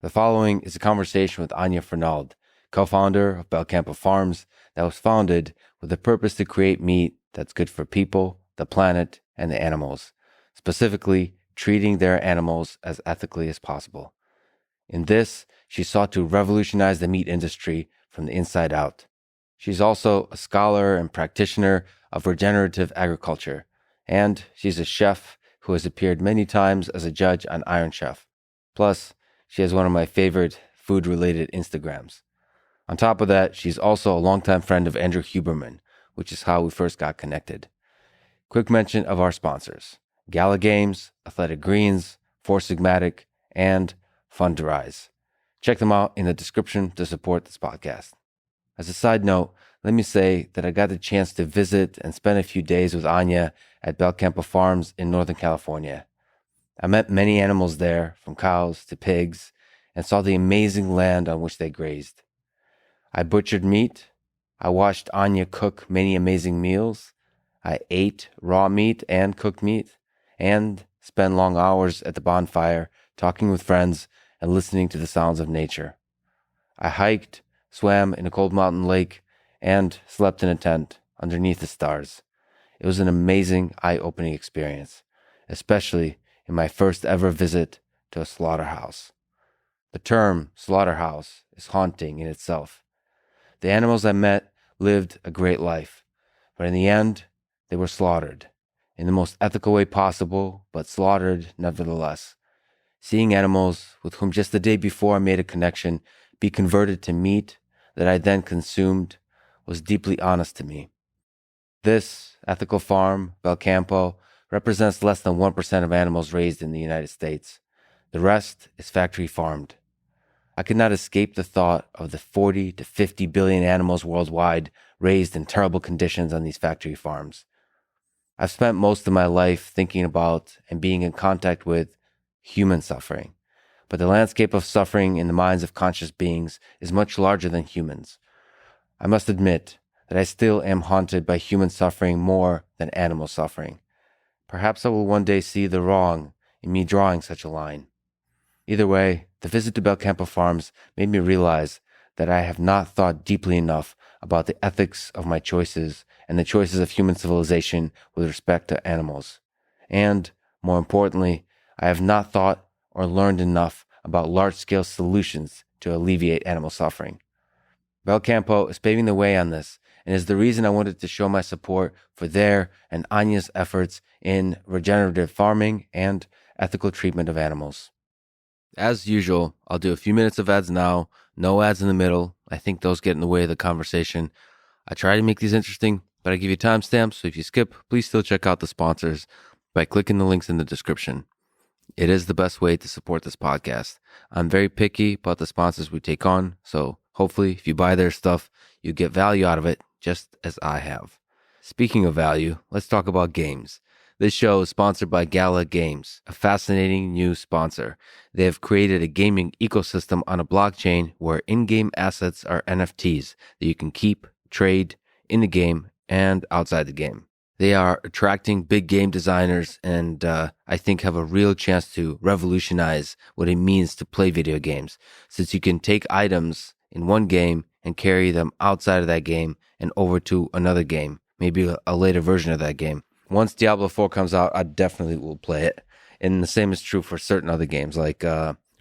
The following is a conversation with Anya Fernald, co-founder of Belcampo Farms, that was founded with the purpose to create meat that's good for people, the planet, and the animals, specifically treating their animals as ethically as possible. In this, she sought to revolutionize the meat industry from the inside out. She's also a scholar and practitioner of regenerative agriculture, and she's a chef who has appeared many times as a judge on Iron Chef. Plus, she has one of my favorite food-related Instagrams. On top of that, she's also a longtime friend of Andrew Huberman, which is how we first got connected. Quick mention of our sponsors: Gala Games, Athletic Greens, Four Sigmatic, and Fundrise. Check them out in the description to support this podcast. As a side note, let me say that I got the chance to visit and spend a few days with Anya at Belcampo Farms in Northern California. I met many animals there, from cows to pigs, and saw the amazing land on which they grazed. I butchered meat. I watched Anya cook many amazing meals. I ate raw meat and cooked meat, and spent long hours at the bonfire talking with friends and listening to the sounds of nature. I hiked, swam in a cold mountain lake, and slept in a tent underneath the stars. It was an amazing, eye-opening experience, especially in my first ever visit to a slaughterhouse. The term slaughterhouse is haunting in itself. The animals I met lived a great life, but in the end, they were slaughtered in the most ethical way possible, but slaughtered nevertheless. Seeing animals with whom just the day before I made a connection be converted to meat that I then consumed was deeply honest to me. This ethical farm, Belcampo, represents less than 1% of animals raised in the United States. The rest is factory farmed. I could not escape the thought of the 40 to 50 billion animals worldwide raised in terrible conditions on these factory farms. I've spent most of my life thinking about and being in contact with human suffering, but the landscape of suffering in the minds of conscious beings is much larger than humans. I must admit that I still am haunted by human suffering more than animal suffering. Perhaps I will one day see the wrong in me drawing such a line. Either way, the visit to Belcampo Farms made me realize that I have not thought deeply enough about the ethics of my choices and the choices of human civilization with respect to animals. And, more importantly, I have not thought or learned enough about large-scale solutions to alleviate animal suffering. Belcampo is paving the way on this, and is the reason I wanted to show my support for their and Anya's efforts in regenerative farming and ethical treatment of animals. As usual, I'll do a few minutes of ads now, no ads in the middle. I think those get in the way of the conversation. I try to make these interesting, but I give you timestamps, so if you skip, please still check out the sponsors by clicking the links in the description. It is the best way to support this podcast. I'm very picky about the sponsors we take on, so hopefully if you buy their stuff, you get value out of it, just as I have. Speaking of value, let's talk about games. This show is sponsored by Gala Games, a fascinating new sponsor. They have created a gaming ecosystem on a blockchain where in-game assets are NFTs that you can keep, trade, in the game, and outside the game. They are attracting big game designers and I think have a real chance to revolutionize what it means to play video games, since you can take items in one game and carry them outside of that game and over to another game, maybe a later version of that game. Once Diablo 4 comes out, I definitely will play it. And the same is true for certain other games like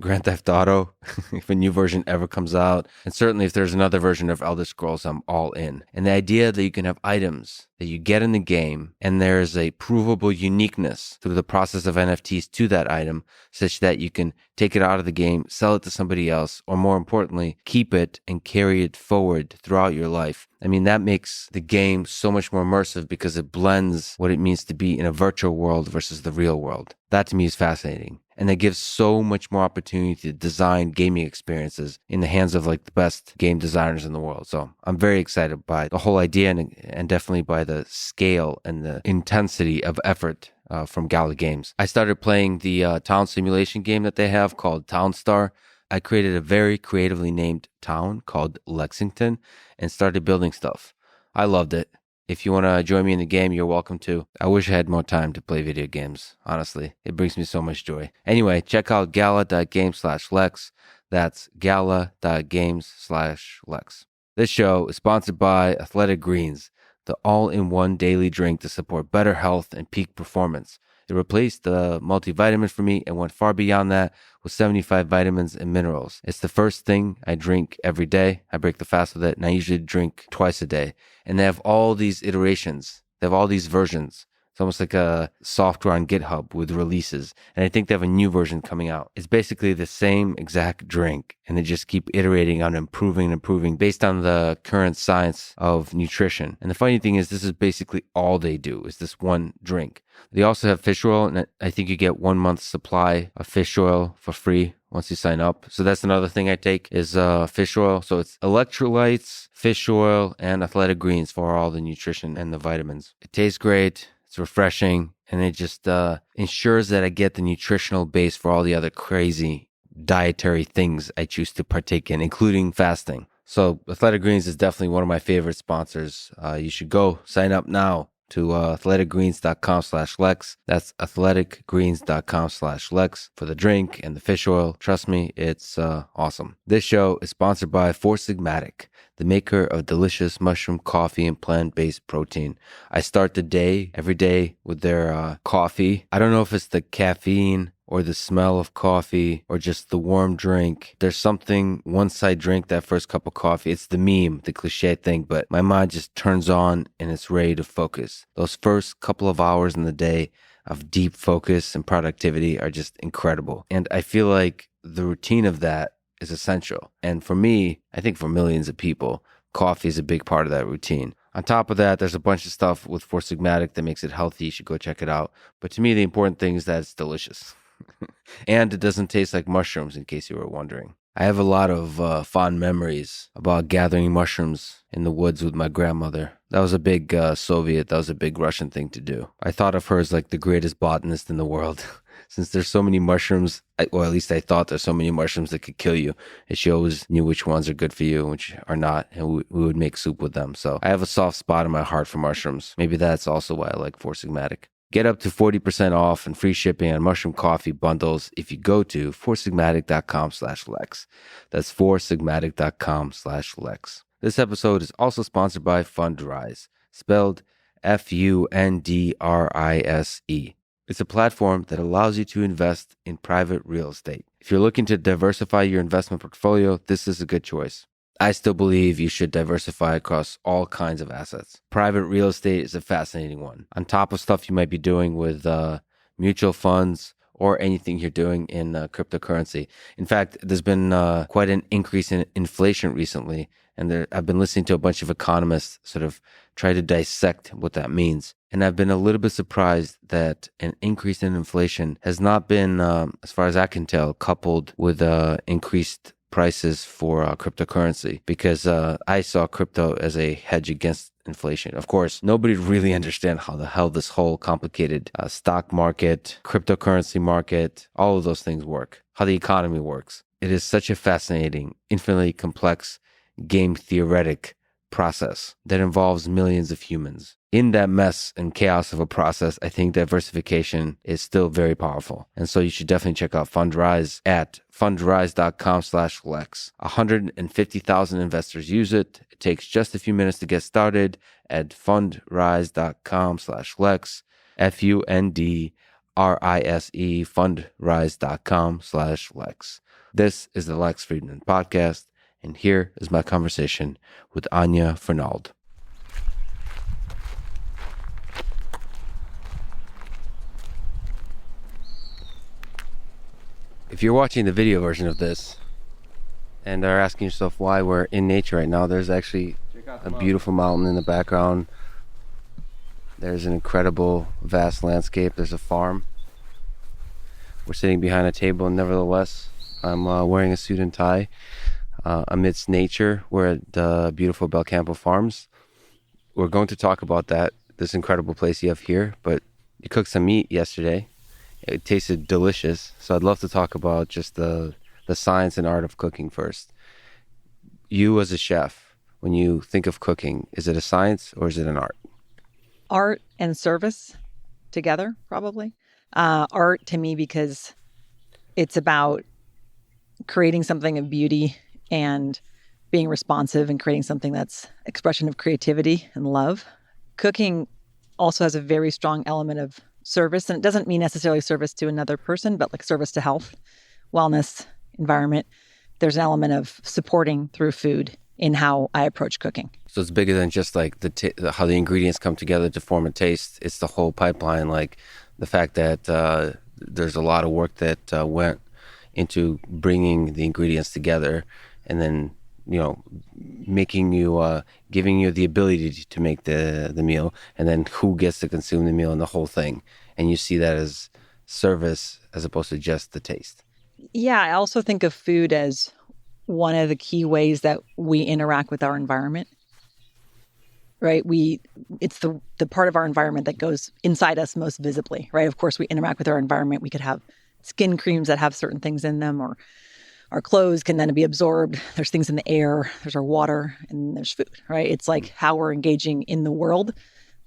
Grand Theft Auto, if a new version ever comes out. And certainly if there's another version of Elder Scrolls, I'm all in. And the idea that you can have items that you get in the game and there's a provable uniqueness through the process of NFTs to that item, such that you can take it out of the game, sell it to somebody else, or more importantly, keep it and carry it forward throughout your life. I mean, that makes the game so much more immersive because it blends what it means to be in a virtual world versus the real world. That to me is fascinating. And that gives so much more opportunity to design gaming experiences in the hands of like the best game designers in the world. So I'm very excited by the whole idea and definitely by the scale and the intensity of effort from Gala Games. I started playing the town simulation game that they have called Townstar. I created a very creatively named town called Lexington and started building stuff. I loved it. If you want to join me in the game, you're welcome to. I wish I had more time to play video games, honestly. It brings me so much joy. Anyway, check out gala.game/Lex. That's gala.games/Lex. This show is sponsored by Athletic Greens, the all-in-one daily drink to support better health and peak performance. It replaced the multivitamin for me and went far beyond that with 75 vitamins and minerals. It's the first thing I drink every day. I break the fast with it, and I usually drink twice a day. And they have all these iterations. They have all these versions. It's almost like a software on GitHub with releases. And I think they have a new version coming out. It's basically the same exact drink, and they just keep iterating on improving and improving based on the current science of nutrition. And the funny thing is, this is basically all they do is this one drink. They also have fish oil, and I think you get 1 month's supply of fish oil for free once you sign up. So that's another thing I take is fish oil. So it's electrolytes, fish oil, and Athletic Greens for all the nutrition and the vitamins. It tastes great. It's refreshing, and it just ensures that I get the nutritional base for all the other crazy dietary things I choose to partake in, including fasting. So Athletic Greens is definitely one of my favorite sponsors. You should go sign up now to athleticgreens.com/Lex. That's athleticgreens.com/Lex for the drink and the fish oil. Trust me, it's awesome. This show is sponsored by Four Sigmatic, the maker of delicious mushroom coffee and plant-based protein. I start the day every day with their coffee. I don't know if it's the caffeine or the smell of coffee or just the warm drink. There's something, once I drink that first cup of coffee, it's the meme, the cliche thing, but my mind just turns on and it's ready to focus. Those first couple of hours in the day of deep focus and productivity are just incredible. And I feel like the routine of that is essential. And for me, I think for millions of people, coffee is a big part of that routine. On top of that, there's a bunch of stuff with Four Sigmatic that makes it healthy. You should go check it out. But to me, the important thing is that it's delicious. And it doesn't taste like mushrooms, in case you were wondering. I have a lot of fond memories about gathering mushrooms in the woods with my grandmother. That was a big that was a big Russian thing to do. I thought of her as like the greatest botanist in the world. Since there's so many mushrooms, or at least I thought there's so many mushrooms that could kill you. And she always knew which ones are good for you and which are not. And we would make soup with them. So I have a soft spot in my heart for mushrooms. Maybe that's also why I like Four Sigmatic. Get up to 40% off and free shipping on mushroom coffee bundles if you go to foursigmatic.com/Lex. That's foursigmatic.com/Lex. This episode is also sponsored by Fundrise, spelled Fundrise. It's a platform that allows you to invest in private real estate. If you're looking to diversify your investment portfolio, this is a good choice. I still believe you should diversify across all kinds of assets. Private real estate is a fascinating one. On top of stuff you might be doing with mutual funds or anything you're doing in cryptocurrency. In fact, there's been quite an increase in inflation recently, and I've been listening to a bunch of economists sort of try to dissect what that means. And I've been a little bit surprised that an increase in inflation has not been, as far as I can tell, coupled with increased prices for cryptocurrency, because I saw crypto as a hedge against inflation. Of course, nobody really understands how the hell this whole complicated stock market, cryptocurrency market, all of those things work, how the economy works. It is such a fascinating, infinitely complex, game theoretic process that involves millions of humans. In that mess and chaos of a process, I think diversification is still very powerful. And so you should definitely check out Fundrise at fundrise.com/Lex. 150,000 investors use it. It takes just a few minutes to get started at fundrise.com/Lex. FUNDRISE, fundrise.com/Lex. This is the Lex Friedman Podcast, and here is my conversation with Anya Fernald. If you're watching the video version of this and are asking yourself why we're in nature right now, there's actually a beautiful mountain in the background. There's an incredible, vast landscape. There's a farm. We're sitting behind a table, and nevertheless, I'm wearing a suit and tie amidst nature. We're at the beautiful Belcampo Farms. We're going to talk about this incredible place you have here, but you cooked some meat yesterday. It tasted delicious, so I'd love to talk about just the science and art of cooking first. You as a chef, when you think of cooking, is it a science or is it an art? Art and service together, probably. Art to me because it's about creating something of beauty and being responsive and creating something that's expression of creativity and love. Cooking also has a very strong element of service, and it doesn't mean necessarily service to another person, but like service to health, wellness, environment. There's an element of supporting through food in how I approach cooking. So it's bigger than just like how the ingredients come together to form a taste. It's the whole pipeline, like the fact that there's a lot of work that went into bringing the ingredients together, and then making you, giving you the ability to make the meal, and then who gets to consume the meal and the whole thing. And you see that as service as opposed to just the taste. Yeah, I also think of food as one of the key ways that we interact with our environment. Right? It's the part of our environment that goes inside us most visibly, right? Of course, we interact with our environment. We could have skin creams that have certain things in them, or our clothes can then be absorbed. There's things in the air, there's our water, and there's food, right? It's like how we're engaging in the world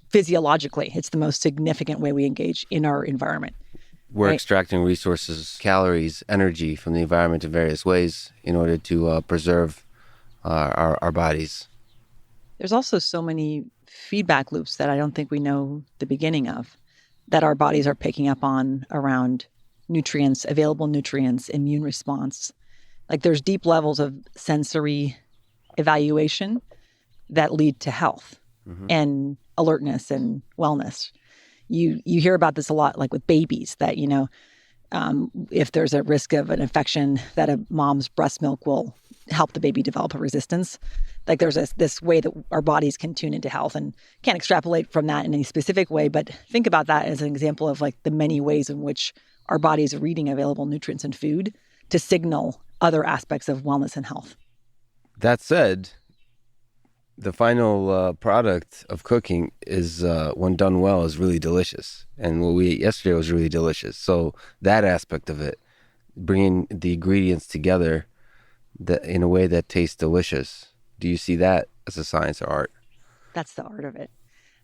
physiologically. It's the most significant way we engage in our environment. We're right? extracting resources, calories, energy from the environment in various ways in order to preserve our bodies. There's also so many feedback loops that I don't think we know the beginning of, that our bodies are picking up on around nutrients, available nutrients, immune response. Like there's deep levels of sensory evaluation that lead to health and alertness and wellness. You hear about this a lot, like with babies, that, if there's a risk of an infection, that a mom's breast milk will help the baby develop a resistance. Like there's this way that our bodies can tune into health, and can't extrapolate from that in any specific way, but think about that as an example of like the many ways in which our bodies are reading available nutrients in food to signal other aspects of wellness and health. That said, the final product of cooking is, when done well, is really delicious. And what we ate yesterday was really delicious. So that aspect of it, bringing the ingredients together in a way that tastes delicious, do you see that as a science or art? That's the art of it.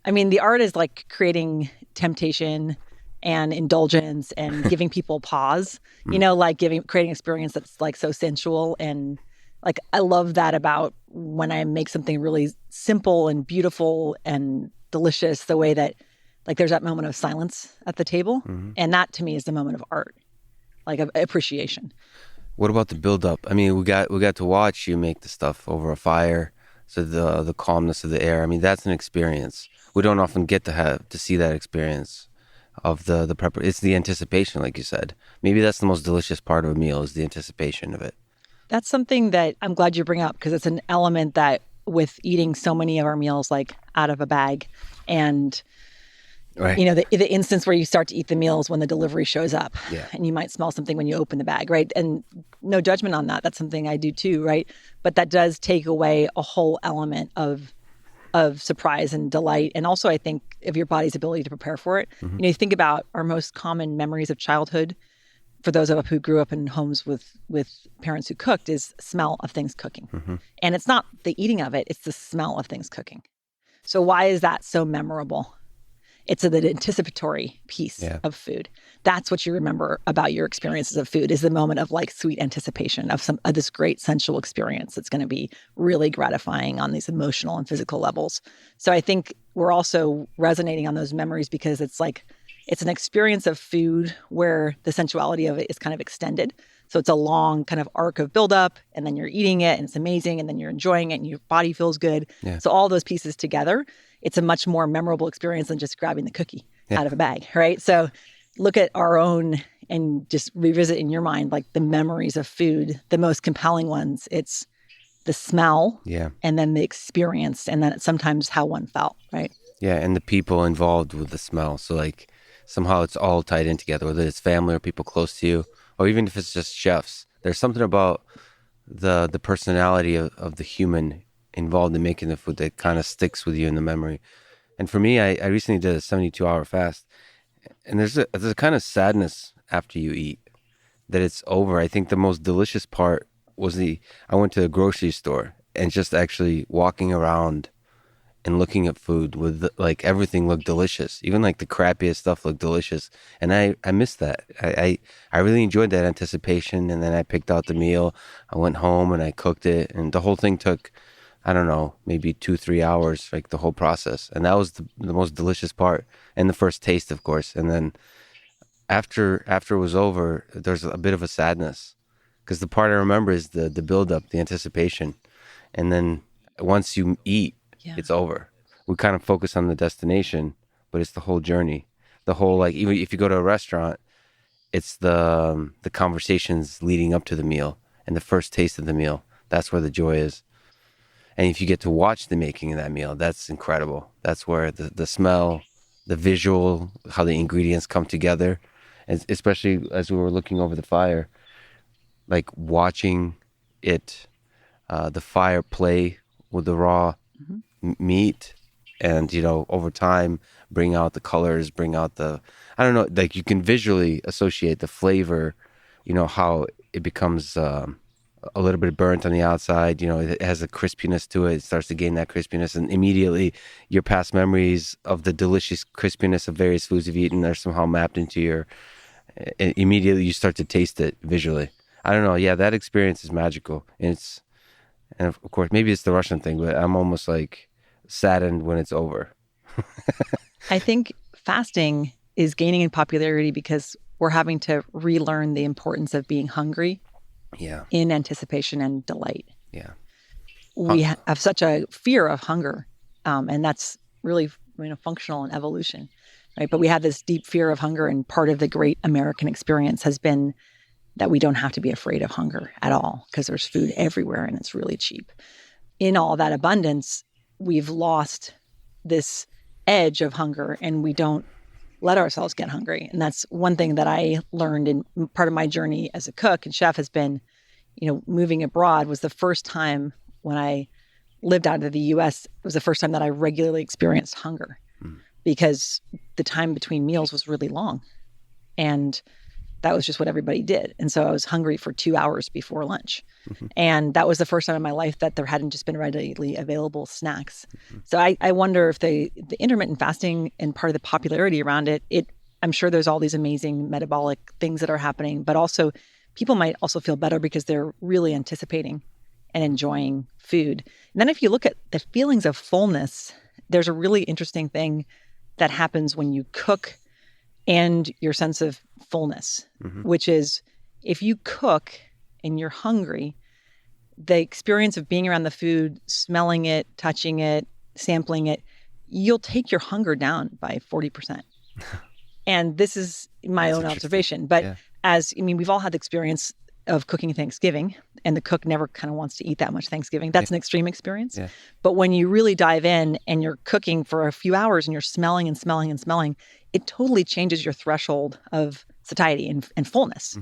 I mean, the art is like creating temptation and indulgence and giving people pause, like creating experience that's like so sensual. And like, I love that about when I make something really simple and beautiful and delicious, the way that like there's that moment of silence at the table. And that to me is the moment of art, like of appreciation. What about the build-up? I mean, we got to watch you make the stuff over a fire, so the calmness of the air. I mean, that's an experience. We don't often get to see that experience of the prep. It's the anticipation, like you said. Maybe that's the most delicious part of a meal, is the anticipation of it. That's something that I'm glad you bring up, because it's an element that with eating so many of our meals like out of a bag, and right. The instance where you start to eat the meals when the delivery shows up, and you might smell something when you open the bag, right? And no judgment on that. That's something I do too, right? But that does take away a whole element of surprise and delight. And also, I think, of your body's ability to prepare for it. You think about our most common memories of childhood, for those of us who grew up in homes with parents who cooked, is smell of things cooking. And it's not the eating of it, it's the smell of things cooking. So why is that so memorable? It's the anticipatory piece of food. That's what you remember about your experiences of food, is the moment of like sweet anticipation of this great sensual experience that's going to be really gratifying on these emotional and physical levels. So I think we're also resonating on those memories because it's like, it's an experience of food where the sensuality of it is kind of extended. So it's a long kind of arc of buildup, and then you're eating it and it's amazing, and then you're enjoying it and your body feels good. So all those pieces together, it's a much more memorable experience than just grabbing the cookie out of a bag, right? So look at our own and just revisit in your mind like the memories of food, the most compelling ones. It's the smell, and then the experience, and then it's sometimes how one felt, right? Yeah, and the people involved with the smell. So like somehow it's all tied in together, whether it's family or people close to you, or even if it's just chefs. There's something about the personality of the human involved in making the food that kind of sticks with you in the memory. And for me, I recently did a 72-hour fast, and there's a kind of sadness after you eat that it's over. I think the most delicious part was I went to the grocery store and just actually walking around and looking at food with like everything looked delicious. Even like the crappiest stuff looked delicious. And I missed that. I really enjoyed that anticipation. And then I picked out the meal. I went home and I cooked it. And the whole thing took, I don't know, maybe 2-3 hours, like the whole process. And that was the most delicious part. And the first taste, of course. And then after it was over, there's a bit of a sadness. Because the part I remember is the build up, the anticipation. And then once you eat, it's over. We kind of focus on the destination, but it's the whole journey. The whole, like, even if you go to a restaurant, it's the conversations leading up to the meal and the first taste of the meal. That's where the joy is. And if you get to watch the making of that meal, that's incredible. That's where the smell, the visual, how the ingredients come together, and especially as we were looking over the fire, like watching it, the fire play with the raw meat, and over time bring out the colors, bring out the, I don't know, like you can visually associate the flavor, how it becomes a little bit burnt on the outside, it has a crispiness to it. It starts to gain that crispiness, and immediately your past memories of the delicious crispiness of various foods you've eaten are somehow mapped into immediately you start to taste it visually. I don't know. Yeah, that experience is magical. And of course, maybe it's the Russian thing, but I'm almost like saddened when it's over. I think fasting is gaining in popularity because we're having to relearn the importance of being hungry in anticipation and delight. Yeah. We have such a fear of hunger, and that's really functional in evolution, right? But we have this deep fear of hunger, and part of the great American experience has been that we don't have to be afraid of hunger at all because there's food everywhere and it's really cheap. In all that abundance, we've lost this edge of hunger and we don't let ourselves get hungry. And that's one thing that I learned in part of my journey as a cook and chef has been, moving abroad was the first time when I lived out of the US, it was the first time that I regularly experienced hunger because the time between meals was really long. And that was just what everybody did. And so I was hungry for 2 hours before lunch. And that was the first time in my life that there hadn't just been readily available snacks. So I wonder if the intermittent fasting and part of the popularity around it, I'm sure there's all these amazing metabolic things that are happening, but also people might also feel better because they're really anticipating and enjoying food. And then if you look at the feelings of fullness, there's a really interesting thing that happens when you cook and your sense of fullness, which is if you cook and you're hungry, the experience of being around the food, smelling it, touching it, sampling it, you'll take your hunger down by 40%. And this is my own observation. But we've all had the experience of cooking Thanksgiving, and the cook never kind of wants to eat that much Thanksgiving. That's an extreme experience. Yeah. But when you really dive in and you're cooking for a few hours and you're smelling and smelling and smelling, it totally changes your threshold of satiety and fullness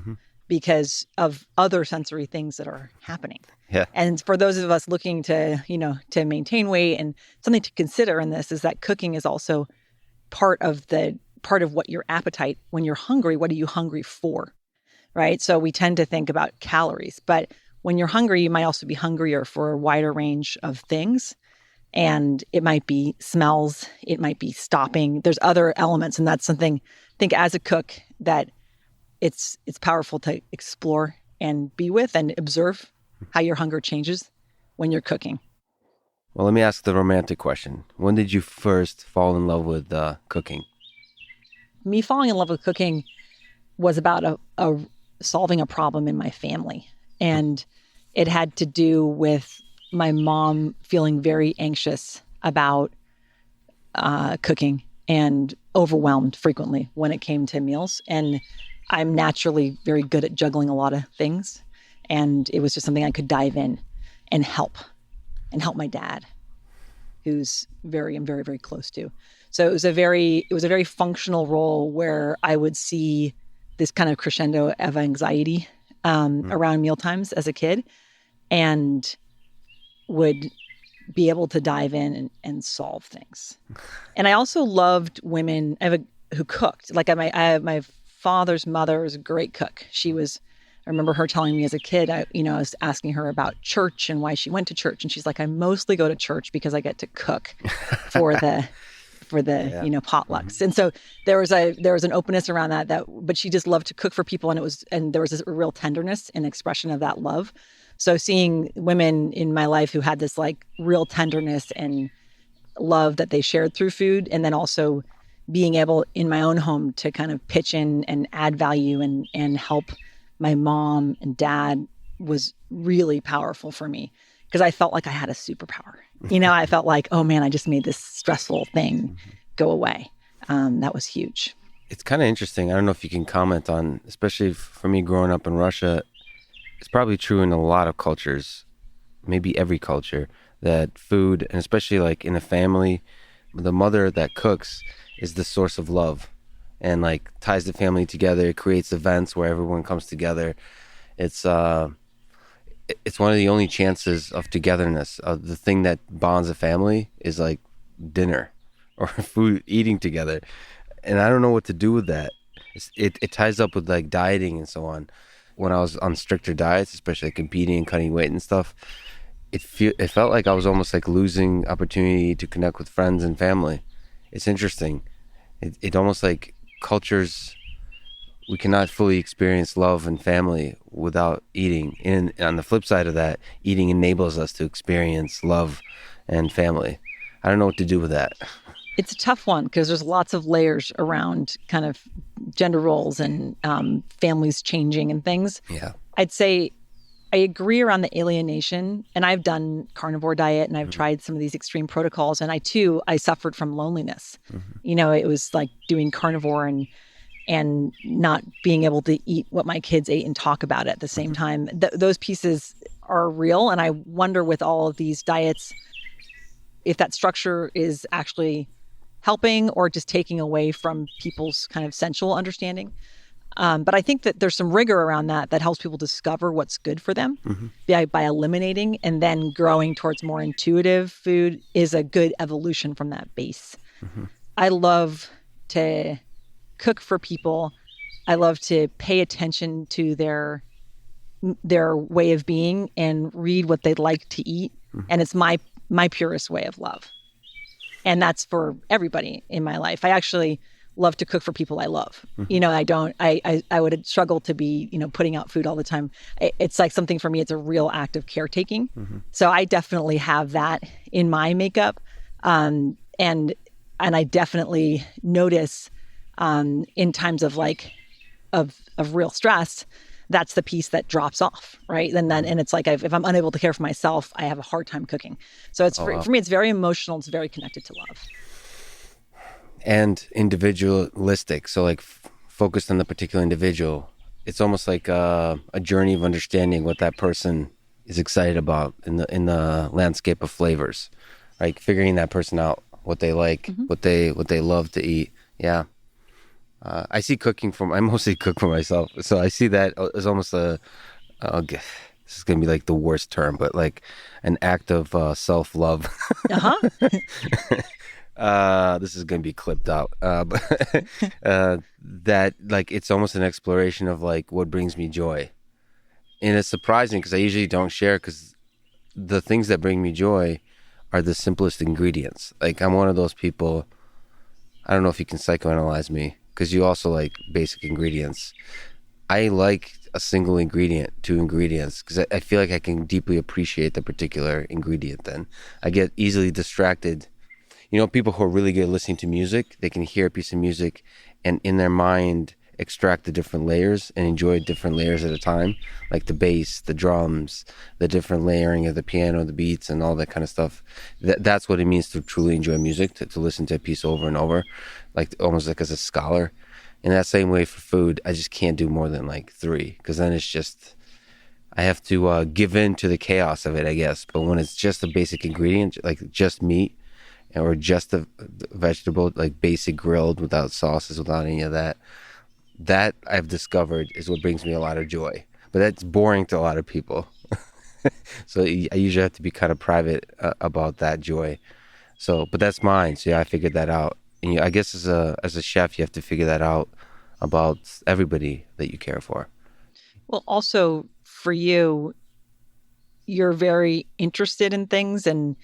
because of other sensory things that are happening. Yeah. And for those of us looking to maintain weight, and something to consider in this is that cooking is also part of what your appetite, when you're hungry, what are you hungry for? Right? So we tend to think about calories, but when you're hungry, you might also be hungrier for a wider range of things. And it might be smells, it might be stopping. There's other elements. And that's something I think as a cook that it's powerful to explore and be with and observe how your hunger changes when you're cooking. Well, let me ask the romantic question. When did you first fall in love with cooking? Me falling in love with cooking was about solving a problem in my family. And it had to do with my mom feeling very anxious about cooking and overwhelmed frequently when it came to meals. And I'm naturally very good at juggling a lot of things. And it was just something I could dive in and help my dad, who's I'm very, very close to. So it was a very functional role where I would see this kind of crescendo of anxiety around mealtimes as a kid, and would be able to dive in and solve things. And I also loved women who cooked. Like my father's mother was a great cook. She was I remember her telling me as a kid, I was asking her about church and why she went to church. And she's like, I mostly go to church because I get to cook for the Yeah. potlucks. And so there was an openness around but she just loved to cook for people. And there was this real tenderness and expression of that love. So seeing women in my life who had this like real tenderness and love that they shared through food, and then also being able in my own home to kind of pitch in and add value and help my mom and dad was really powerful for me, because I felt like I had a superpower. I felt like, oh man, I just made this stressful thing go away. That was huge. It's kind of interesting. I don't know if you can comment on, especially for me growing up in Russia, it's probably true in a lot of cultures, maybe every culture, that food, and especially like in a family, the mother that cooks is the source of love and like ties the family together, creates events where everyone comes together. It's one of the only chances of togetherness. The thing that bonds a family is like dinner or food, eating together. And I don't know what to do with that. It ties up with like dieting and so on. When I was on stricter diets, especially like competing and cutting weight and stuff, it felt like I was almost like losing opportunity to connect with friends and family. It's interesting. It almost like cultures, we cannot fully experience love and family without eating. And on the flip side of that, eating enables us to experience love and family. I don't know what to do with that. It's a tough one because there's lots of layers around kind of gender roles and families changing and things. Yeah. I'd say I agree around the alienation, and I've done carnivore diet and I've tried some of these extreme protocols, and I suffered from loneliness. It was like doing carnivore and not being able to eat what my kids ate and talk about it at the same time. Those pieces are real, and I wonder with all of these diets if that structure is actually helping or just taking away from people's kind of sensual understanding. But I think that there's some rigor around that helps people discover what's good for them by eliminating, and then growing towards more intuitive food is a good evolution from that base. I love to cook for people. I love to pay attention to their way of being and read what they'd like to eat. And it's my purest way of love. And that's for everybody in my life. I actually love to cook for people I love. I would struggle to be, putting out food all the time. It's like something for me, it's a real act of caretaking. So I definitely have that in my makeup. And I definitely notice in times of of real stress, that's the piece that drops off, right? And it's like if I'm unable to care for myself, I have a hard time cooking. So it's for me, it's very emotional. It's very connected to love. And individualistic, so like focused on the particular individual. It's almost like a journey of understanding what that person is excited about in the landscape of flavors, like figuring that person out, what they like, what they love to eat. Yeah, I see I mostly cook for myself, so I see that as almost this is gonna be like the worst term, but like an act of self-love. This is going to be clipped out, but that like it's almost an exploration of like what brings me joy. And it's surprising because I usually don't share, because the things that bring me joy are the simplest ingredients. Like I'm one of those people, I don't know if you can psychoanalyze me, because you also like basic ingredients. I like a single ingredient, 2 ingredients, because I feel like I can deeply appreciate the particular ingredient. Then I get easily distracted. People who are really good at listening to music, they can hear a piece of music and in their mind extract the different layers and enjoy different layers at a time, like the bass, the drums, the different layering of the piano, the beats, and all that kind of stuff. That's what it means to truly enjoy music, to listen to a piece over and over, like almost like as a scholar. In that same way for food, I just can't do more than like 3, because then it's just, I have to give in to the chaos of it, I guess. But when it's just a basic ingredient, like just meat, or just a vegetable, like basic grilled without sauces, without any of that I've discovered is what brings me a lot of joy. But that's boring to a lot of people. So I usually have to be kind of private about that joy. But that's mine. So yeah, I figured that out. And I guess as a chef, you have to figure that out about everybody that you care for. Well, also for you, you're very interested in things and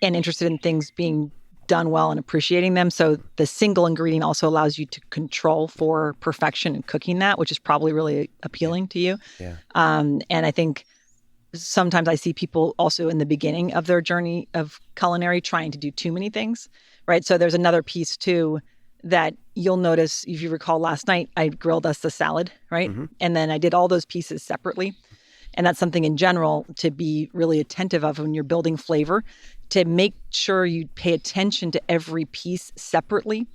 interested in things being done well and appreciating them. So the single ingredient also allows you to control for perfection and cooking that, which is probably really appealing to you. Yeah. And I think sometimes I see people also in the beginning of their journey of culinary trying to do too many things, right? So there's another piece too that you'll notice, if you recall last night, I grilled us the salad, right? Mm-hmm. And then I did all those pieces separately. And that's something in general to be really attentive of when you're building flavor, to make sure you pay attention to every piece separately.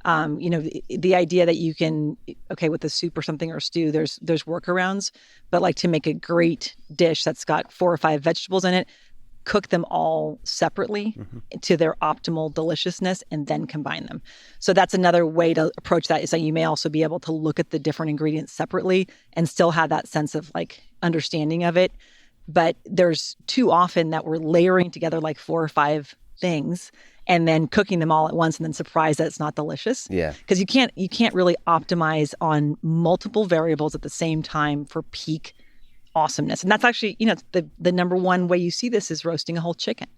Mm-hmm. The idea that you can, with a soup or something or a stew, there's workarounds, but like to make a great dish that's got 4 or 5 vegetables in it, cook them all separately to their optimal deliciousness and then combine them. So that's another way to approach that, is that you may also be able to look at the different ingredients separately and still have that sense of like understanding of it. But there's too often that we're layering together like 4 or 5 things and then cooking them all at once and then surprised that it's not delicious. Yeah. Because you can't really optimize on multiple variables at the same time for peak awesomeness. And that's actually, the number one way you see this is roasting a whole chicken,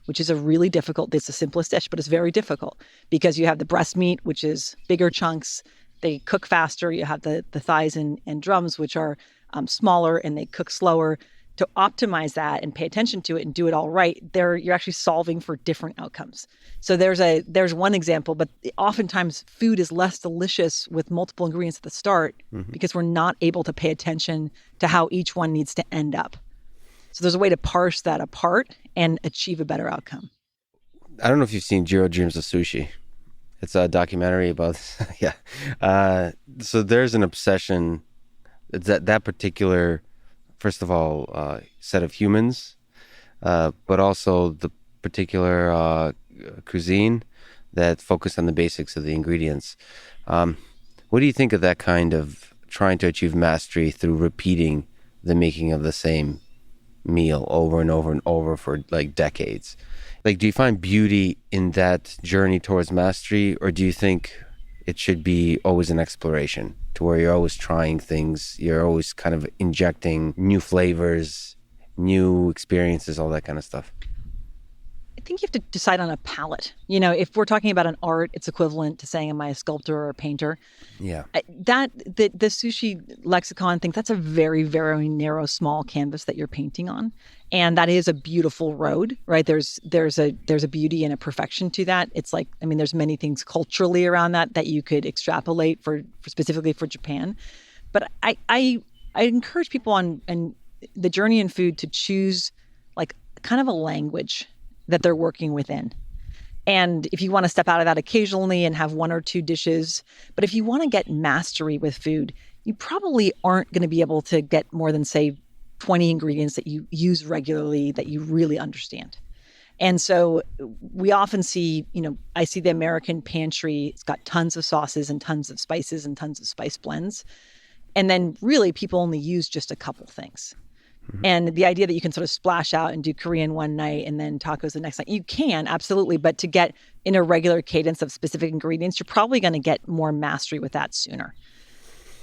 which is it's the simplest dish, but it's very difficult because you have the breast meat, which is bigger chunks. They cook faster. You have the thighs and drums, which are smaller and they cook slower. To optimize that and pay attention to it and do it all right, you're actually solving for different outcomes. So there's one example, but oftentimes food is less delicious with multiple ingredients at the start because we're not able to pay attention to how each one needs to end up. So there's a way to parse that apart and achieve a better outcome. I don't know if you've seen Jiro Dreams of Sushi. It's a documentary about so there's an obsession. It's that particular, first of all, set of humans, but also the particular cuisine that focused on the basics of the ingredients. What do you think of that kind of trying to achieve mastery through repeating the making of the same meal over and over and over for like decades? Like, do you find beauty in that journey towards mastery, or do you think it should be always an exploration to where you're always trying things, you're always kind of injecting new flavors, new experiences, all that kind of stuff? I think you have to decide on a palette. If we're talking about an art, it's equivalent to saying, am I a sculptor or a painter? Yeah. The sushi lexicon thing, that's a very, very narrow, small canvas that you're painting on. And that is a beautiful road, right? There's a beauty and a perfection to that. It's like, there's many things culturally around that you could extrapolate for specifically for Japan. But I encourage people on the journey in food to choose like kind of a language that they're working within. And if you want to step out of that occasionally and have 1 or 2 dishes, but if you want to get mastery with food, you probably aren't going to be able to get more than, say, 20 ingredients that you use regularly that you really understand. And so we often see, I see the American pantry, it's got tons of sauces and tons of spices and tons of spice blends. And then really people only use just a couple things. And the idea that you can sort of splash out and do Korean one night and then tacos the next night, you can, absolutely. But to get in a regular cadence of specific ingredients, you're probably going to get more mastery with that sooner.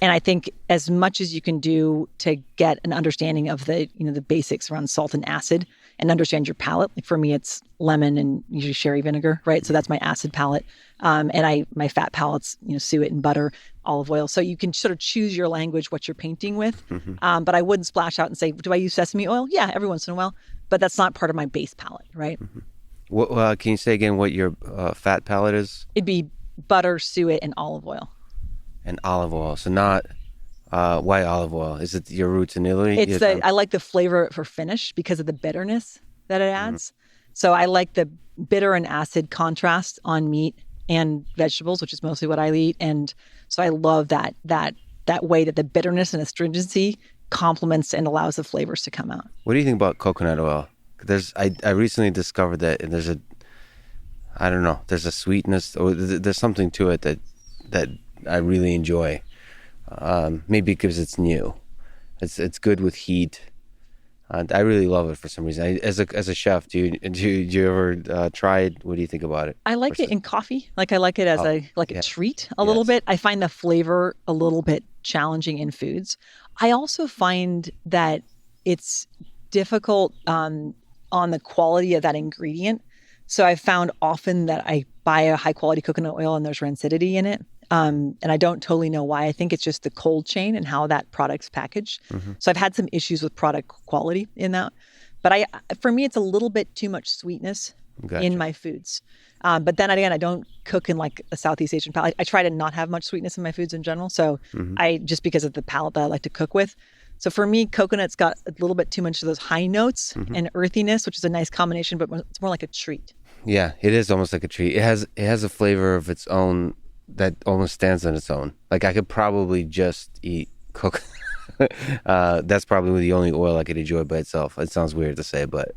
And I think as much as you can do to get an understanding of the basics around salt and acid and understand your palate. Like for me, it's lemon and usually sherry vinegar, right? So that's my acid palate. And my fat palate's, suet and butter, olive oil. So you can sort of choose your language, what you're painting with. But I wouldn't splash out and say, do I use sesame oil? Yeah, every once in a while. But that's not part of my base palate, right? What, can you say again what your fat palate is? It'd be butter, suet, and olive oil. And olive oil. So not why olive oil? Is it your roots in Italy? I like the flavor for finish because of the bitterness that it adds. So I like the bitter and acid contrast on meat and vegetables, which is mostly what I eat. And so I love that way that the bitterness and astringency complements and allows the flavors to come out. What do you think about coconut oil? I recently discovered that there's a sweetness, or there's something to it that I really enjoy. Maybe because it's new. It's good with heat. I really love it for some reason. As a chef, do you ever try it? What do you think about it? I like it in coffee. Like I like it as a treat a little bit. I find the flavor a little bit challenging in foods. I also find that it's difficult on the quality of that ingredient. So I've found often that I buy a high quality coconut oil and there's rancidity in it. And I don't totally know why. I think it's just the cold chain and how that product's packaged. So I've had some issues with product quality in that. But for me, it's a little bit too much sweetness in my foods. But then again, I don't cook in like a Southeast Asian palate. I try to not have much sweetness in my foods in general. So just because of the palate that I like to cook with. So for me, coconut's got a little bit too much of those high notes and earthiness, which is a nice combination, but it's more like a treat. Yeah, it is almost like a treat. It has a flavor of its own that almost stands on its own. Like I could probably just eat coconut. That's probably the only oil I could enjoy by itself. It sounds weird to say, but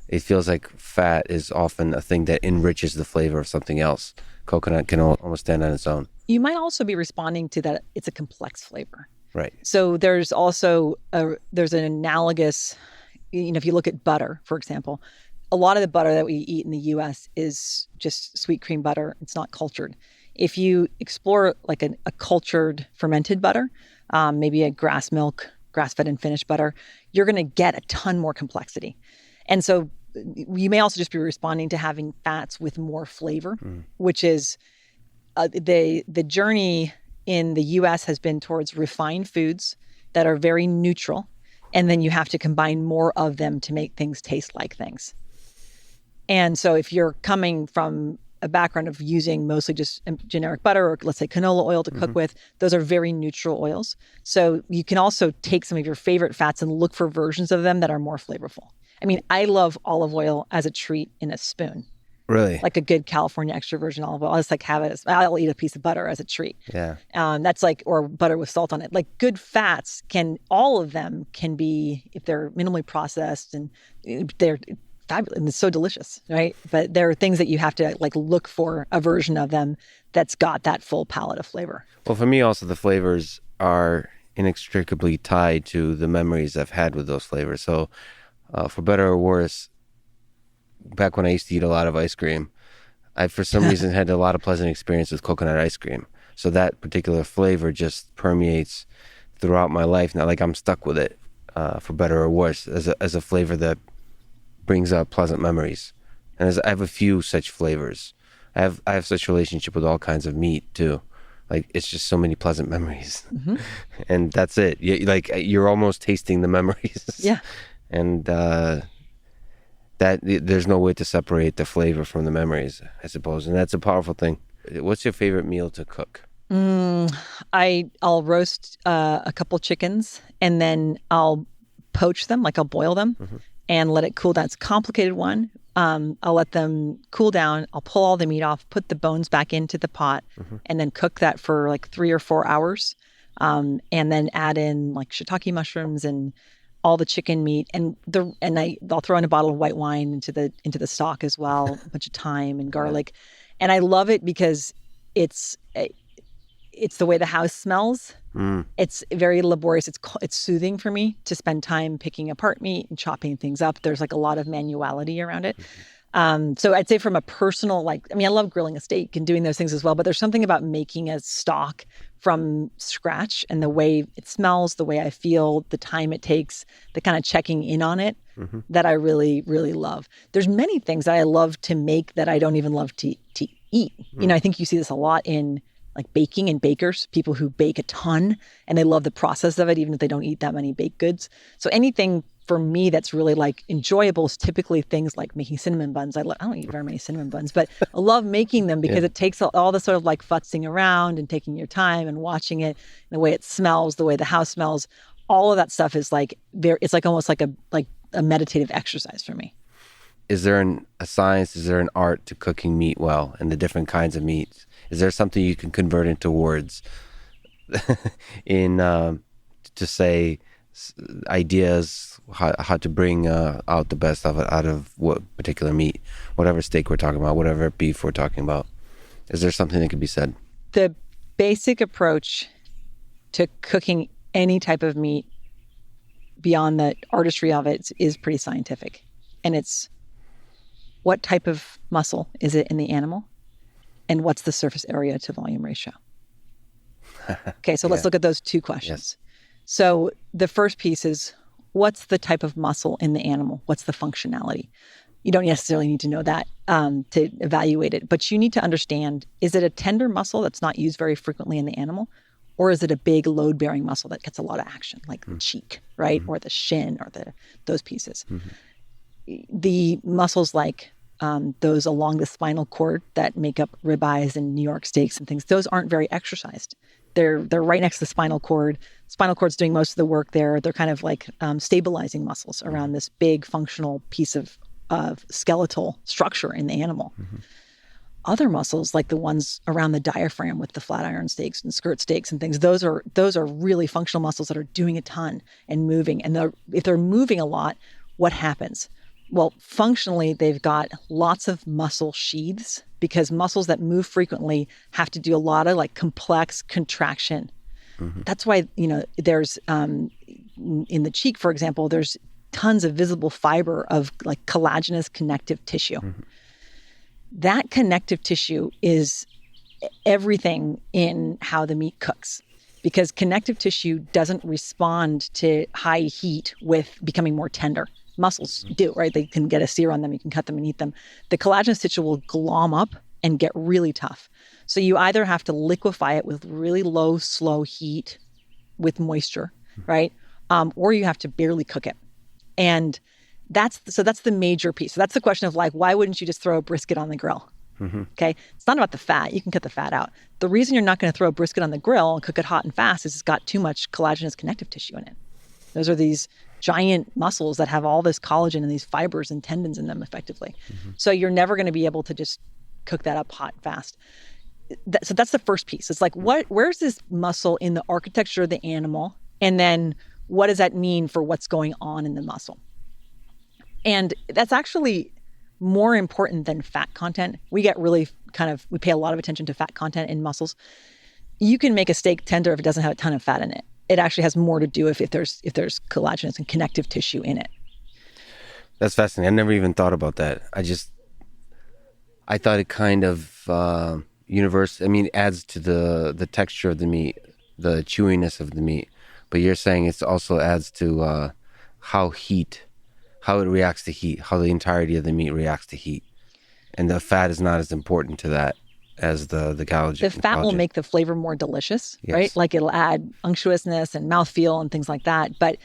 it feels like fat is often a thing that enriches the flavor of something else. Coconut can almost stand on its own. You might also be responding to that. It's a complex flavor. Right. So there's also there's an analogous, if you look at butter, for example, a lot of the butter that we eat in the U.S. is just sweet cream butter. It's not cultured. If you explore like a cultured fermented butter, maybe a grass milk, grass-fed and finished butter, you're going to get a ton more complexity. And so you may also just be responding to having fats with more flavor, which is the journey in the U.S. has been towards refined foods that are very neutral. And then you have to combine more of them to make things taste like things. And so if you're coming from a background of using mostly just generic butter or let's say canola oil to cook with, those are very neutral oils. So you can also take some of your favorite fats and look for versions of them that are more flavorful. I mean, I love olive oil as a treat in a spoon. Really? Like a good California extra virgin olive oil. I'll just like have it I'll eat a piece of butter as a treat. Yeah. That's like, or butter with salt on it. Like good fats all of them can be, if they're minimally processed and they're fabulous and it's so delicious, right? But there are things that you have to like look for a version of them that's got that full palette of flavor. Well, for me also the flavors are inextricably tied to the memories I've had with those flavors. So for better or worse, back when I used to eat a lot of ice cream, I for some reason had a lot of pleasant experience with coconut ice cream. So that particular flavor just permeates throughout my life. Not like I'm stuck with it for better or worse as a flavor that brings up pleasant memories. And I have a few such flavors. I have such a relationship with all kinds of meat too. Like it's just so many pleasant memories. And that's it. You're almost tasting the memories. Yeah. And that there's no way to separate the flavor from the memories, I suppose. And that's a powerful thing. What's your favorite meal to cook? I'll roast a couple chickens and then I'll poach them, like I'll boil them and let it cool down. It's a complicated one. I'll let them cool down. I'll pull all the meat off, put the bones back into the pot and then cook that for like 3 or 4 hours. And then add in like shiitake mushrooms and all the chicken meat I'll throw in a bottle of white wine into the stock as well, a bunch of thyme and garlic. And I love it because it's the way the house smells. It's very laborious. It's soothing for me to spend time picking apart meat and chopping things up. There's like a lot of manuality around it. So I'd say from a personal, I love grilling a steak and doing those things as well, but there's something about making a stock from scratch and the way it smells, the way I feel, the time it takes, the kind of checking in on it that I really, really love. There's many things that I love to make that I don't even love to eat. I think you see this a lot in like baking and bakers, people who bake a ton and they love the process of it, even if they don't eat that many baked goods. So anything for me that's really like enjoyable is typically things like making cinnamon buns. I don't eat very many cinnamon buns, but I love making them because it takes all the sort of like futzing around and taking your time and watching it, the way it smells, the way the house smells. All of that stuff is like it's like almost like a meditative exercise for me. Is there a science, is there an art to cooking meat well and the different kinds of meats? Is there something you can convert into words to say ideas how to bring out the best of it out of what particular meat, whatever steak we're talking about, whatever beef we're talking about? Is there something that could be said? The basic approach to cooking any type of meat beyond the artistry of it is pretty scientific. And it's what type of muscle is it in the animal? And what's the surface area to volume ratio? Okay, so let's look at those two questions. So the first piece is, what's the type of muscle in the animal? What's the functionality? You don't necessarily need to know that to evaluate it, but you need to understand, is it a tender muscle that's not used very frequently in the animal? Or is it a big load-bearing muscle that gets a lot of action, like the cheek, right? Or the shin, or those pieces. The muscles like those along the spinal cord that make up ribeyes and New York steaks and things, those aren't very exercised. They're right next to the spinal cord. Spinal cord's doing most of the work there. They're kind of like stabilizing muscles around this big functional piece of skeletal structure in the animal. Other muscles, like the ones around the diaphragm with the flatiron steaks and skirt steaks and things, those are really functional muscles that are doing a ton and moving. And if they're moving a lot, what happens? Well, functionally, they've got lots of muscle sheaths, because muscles that move frequently have to do a lot of like complex contraction. That's why, there's in the cheek, for example, there's tons of visible fiber of like collagenous connective tissue. That connective tissue is everything in how the meat cooks, because connective tissue doesn't respond to high heat with becoming more tender. Muscles do, right? They can get a sear on them. You can cut them and eat them. The collagenous tissue will glom up and get really tough. So you either have to liquefy it with really low, slow heat with moisture, right? Or you have to barely cook it. And that's the major piece. So that's the question of like, why wouldn't you just throw a brisket on the grill? Okay. It's not about the fat. You can cut the fat out. The reason you're not going to throw a brisket on the grill and cook it hot and fast is it's got too much collagenous connective tissue in it. Those are these giant muscles that have all this collagen and these fibers and tendons in them effectively. So you're never going to be able to just cook that up hot and fast. So that's the first piece. It's like, where's this muscle in the architecture of the animal? And then what does that mean for what's going on in the muscle? And that's actually more important than fat content. We get really we pay a lot of attention to fat content in muscles. You can make a steak tender if it doesn't have a ton of fat in it. It actually has more to do if there's collagenous and connective tissue in it. That's fascinating. I never even thought about that. I thought it kind of adds to the texture of the meat, the chewiness of the meat. But you're saying it also adds to how it reacts to heat, how the entirety of the meat reacts to heat. And the fat is not as important to that as the collagen. The fat will make the flavor more delicious, right? Like it'll add unctuousness and mouthfeel and things like that. But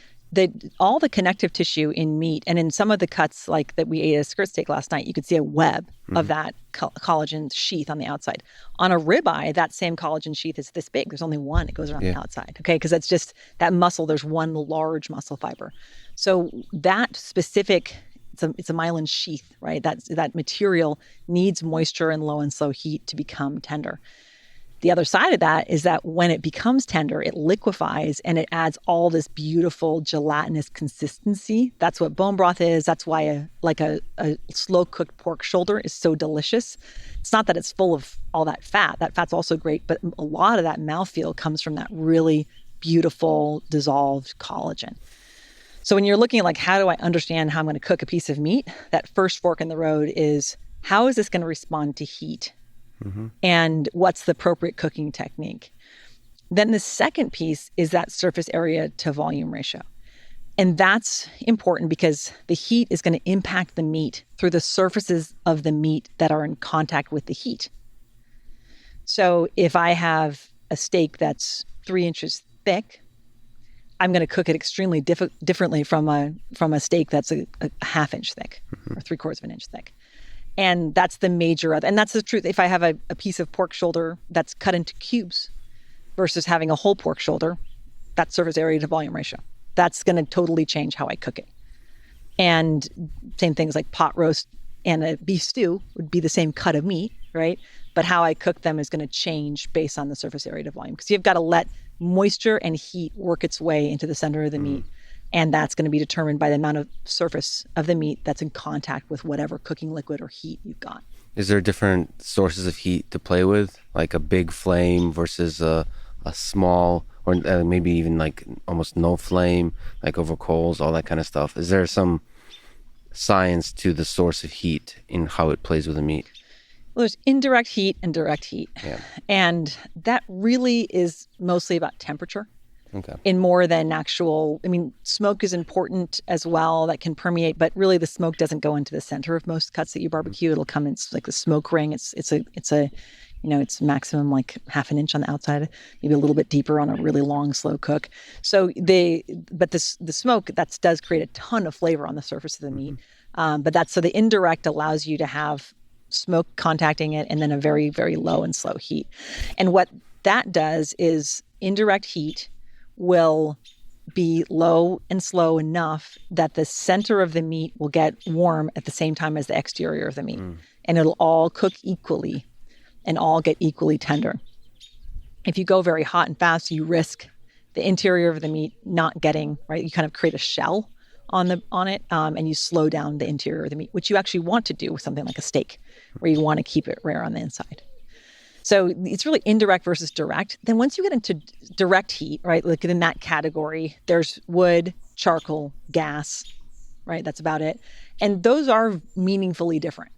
all the connective tissue in meat, and in some of the cuts like that we ate a skirt steak last night, you could see a web of that collagen sheath on the outside. On a ribeye, that same collagen sheath is this big. There's only one. It goes around the outside, okay? Because that's just that muscle. There's one large muscle fiber. So that specific, it's a myelin sheath, right? That material needs moisture and low and slow heat to become tender. The other side of that is that when it becomes tender, it liquefies and it adds all this beautiful gelatinous consistency. That's what bone broth is. That's why a slow cooked pork shoulder is so delicious. It's not that it's full of all that fat. That fat's also great, but a lot of that mouthfeel comes from that really beautiful dissolved collagen. So when you're looking at like, how do I understand how I'm going to cook a piece of meat? That first fork in the road is, how is this going to respond to heat? And what's the appropriate cooking technique? Then the second piece is that surface area to volume ratio. And that's important because the heat is going to impact the meat through the surfaces of the meat that are in contact with the heat. So if I have a steak that's 3 inches thick, I'm going to cook it extremely differently from a steak that's a half inch thick or 3/4 of an inch thick. And that's the major and that's the truth. If I have a piece of pork shoulder that's cut into cubes versus having a whole pork shoulder, that surface area to volume ratio, that's going to totally change how I cook it. And same things like pot roast and a beef stew would be the same cut of meat, right? But how I cook them is going to change based on the surface area to volume, because you've got to let moisture and heat work its way into the center of the meat. And that's going to be determined by the amount of surface of the meat that's in contact with whatever cooking liquid or heat you've got. Is there different sources of heat to play with? Like a big flame versus a small, or maybe even like almost no flame, like over coals, all that kind of stuff. Is there some science to the source of heat in how it plays with the meat? Well, there's indirect heat and direct heat. Yeah. And that really is mostly about temperature. Okay. In more than actual, I mean, smoke is important as well, that can permeate, but really the smoke doesn't go into the center of most cuts that you barbecue. It'll come in like the smoke ring. It's maximum like half an inch on the outside, maybe a little bit deeper on a really long, slow cook. So the smoke that does create a ton of flavor on the surface of the meat. So the indirect allows you to have smoke contacting it and then a very, very low and slow heat. And what that does is indirect heat will be low and slow enough that the center of the meat will get warm at the same time as the exterior of the meat. And it'll all cook equally and all get equally tender. If you go very hot and fast, you risk the interior of the meat not getting, right? You kind of create a shell on it, and you slow down the interior of the meat, which you actually want to do with something like a steak, where you want to keep it rare on the inside. So it's really indirect versus direct. Then once you get into direct heat, right, like in that category, there's wood, charcoal, gas, right? That's about it. And those are meaningfully different.